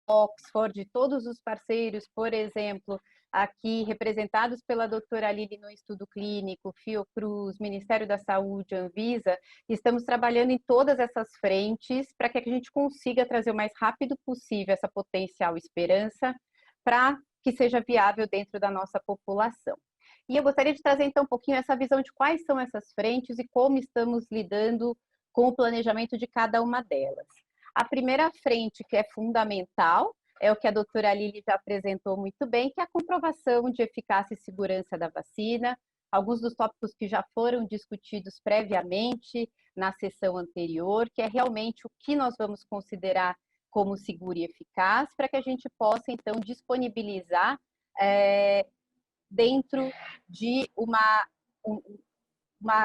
Oxford, todos os parceiros, por exemplo, aqui representados pela doutora Lili no estudo clínico, Fiocruz, Ministério da Saúde, Anvisa, estamos trabalhando em todas essas frentes para que a gente consiga trazer o mais rápido possível essa potencial esperança para que seja viável dentro da nossa população. E eu gostaria de trazer, então, um pouquinho essa visão de quais são essas frentes e como estamos lidando com o planejamento de cada uma delas. A primeira frente, que é fundamental, é o que a doutora Lili já apresentou muito bem, que é a comprovação de eficácia e segurança da vacina, alguns dos tópicos que já foram discutidos previamente na sessão anterior, que é realmente o que nós vamos considerar como seguro e eficaz, para que a gente possa, então, disponibilizar dentro de uma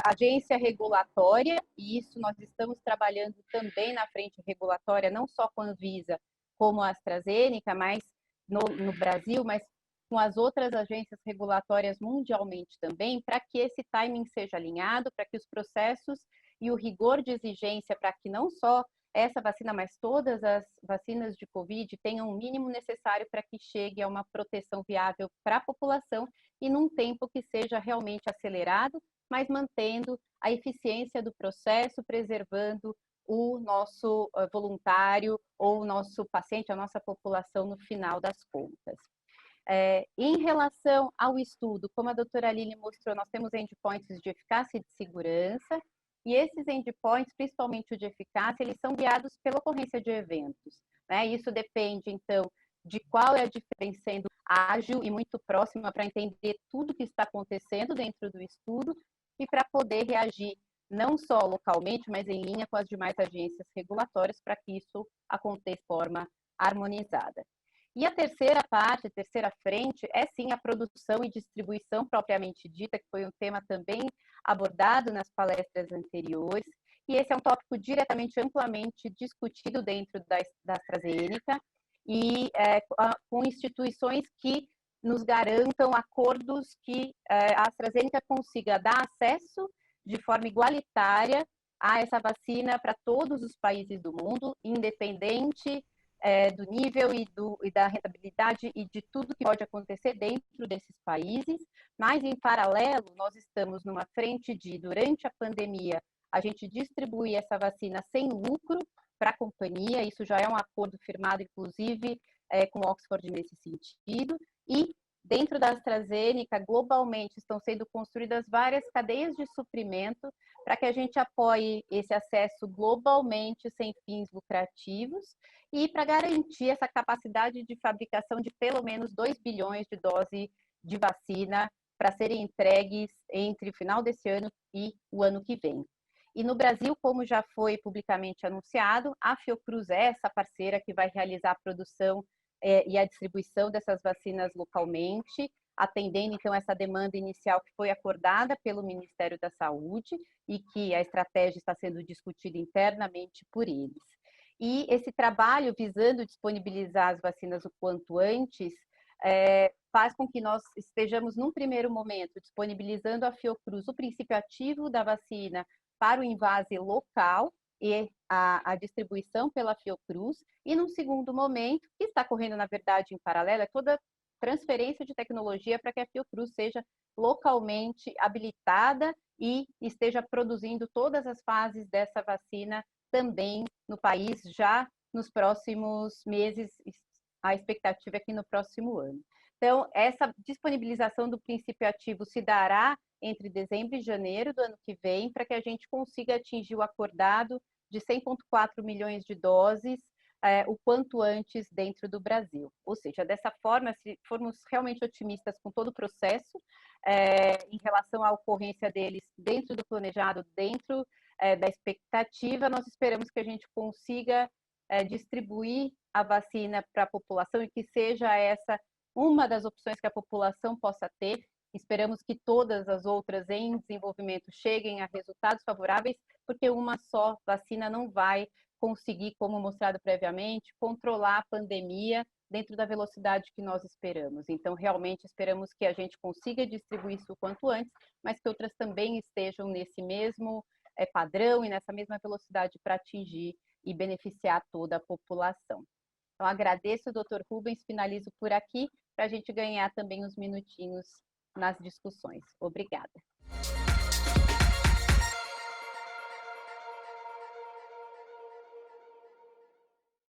agência regulatória, e isso nós estamos trabalhando também na frente regulatória, não só com a Anvisa, como a AstraZeneca, mas no Brasil, mas com as outras agências regulatórias mundialmente também, para que esse timing seja alinhado, para que os processos e o rigor de exigência, para que não só essa vacina, mas todas as vacinas de Covid tenham o mínimo necessário para que chegue a uma proteção viável para a população e num tempo que seja realmente acelerado, mas mantendo a eficiência do processo, preservando o nosso voluntário ou o nosso paciente, a nossa população no final das contas. Em relação ao estudo, como a doutora Lili mostrou, nós temos endpoints de eficácia e de segurança, e esses endpoints, principalmente o de eficácia, eles são guiados pela ocorrência de eventos, né? Isso depende, então, de qual é a diferença sendo ágil e muito próxima para entender tudo que está acontecendo dentro do estudo e para poder reagir não só localmente, mas em linha com as demais agências regulatórias para que isso aconteça de forma harmonizada. E a terceira parte, a terceira frente, é sim a produção e distribuição propriamente dita, que foi um tema também abordado nas palestras anteriores, e esse é um tópico diretamente, amplamente discutido dentro da AstraZeneca, e com instituições que nos garantam acordos que a AstraZeneca consiga dar acesso de forma igualitária a essa vacina para todos os países do mundo, independente do nível e da rentabilidade e de tudo que pode acontecer dentro desses países, mas em paralelo nós estamos numa frente de, durante a pandemia, a gente distribuir essa vacina sem lucro para a companhia. Isso já é um acordo firmado, inclusive, com Oxford nesse sentido. E dentro da AstraZeneca, globalmente, estão sendo construídas várias cadeias de suprimento para que a gente apoie esse acesso globalmente sem fins lucrativos e para garantir essa capacidade de fabricação de pelo menos 2 bilhões de doses de vacina para serem entregues entre o final desse ano e o ano que vem. E no Brasil, como já foi publicamente anunciado, a Fiocruz é essa parceira que vai realizar a produção e a distribuição dessas vacinas localmente, atendendo então essa demanda inicial que foi acordada pelo Ministério da Saúde e que a estratégia está sendo discutida internamente por eles. E esse trabalho visando disponibilizar as vacinas o quanto antes faz com que nós estejamos, num primeiro momento, disponibilizando a Fiocruz o princípio ativo da vacina para o invase local e a distribuição pela Fiocruz, e num segundo momento, que está correndo, na verdade, em paralelo, é toda transferência de tecnologia para que a Fiocruz seja localmente habilitada e esteja produzindo todas as fases dessa vacina também no país, já nos próximos meses, a expectativa é que no próximo ano. Então, essa disponibilização do princípio ativo se dará entre dezembro e janeiro do ano que vem, para que a gente consiga atingir o acordado de 100,4 milhões de doses o quanto antes dentro do Brasil. Ou seja, dessa forma, se formos realmente otimistas com todo o processo, em relação à ocorrência deles dentro do planejado, dentro da expectativa, nós esperamos que a gente consiga distribuir a vacina para a população e que seja essa uma das opções que a população possa ter. Esperamos que todas as outras em desenvolvimento cheguem a resultados favoráveis, porque uma só vacina não vai conseguir, como mostrado previamente, controlar a pandemia dentro da velocidade que nós esperamos. Então, realmente esperamos que a gente consiga distribuir isso o quanto antes, mas que outras também estejam nesse mesmo padrão e nessa mesma velocidade para atingir e beneficiar toda a população. Então, agradeço, Dr. Rubens, finalizo por aqui, para a gente ganhar também uns minutinhos nas discussões. Obrigada.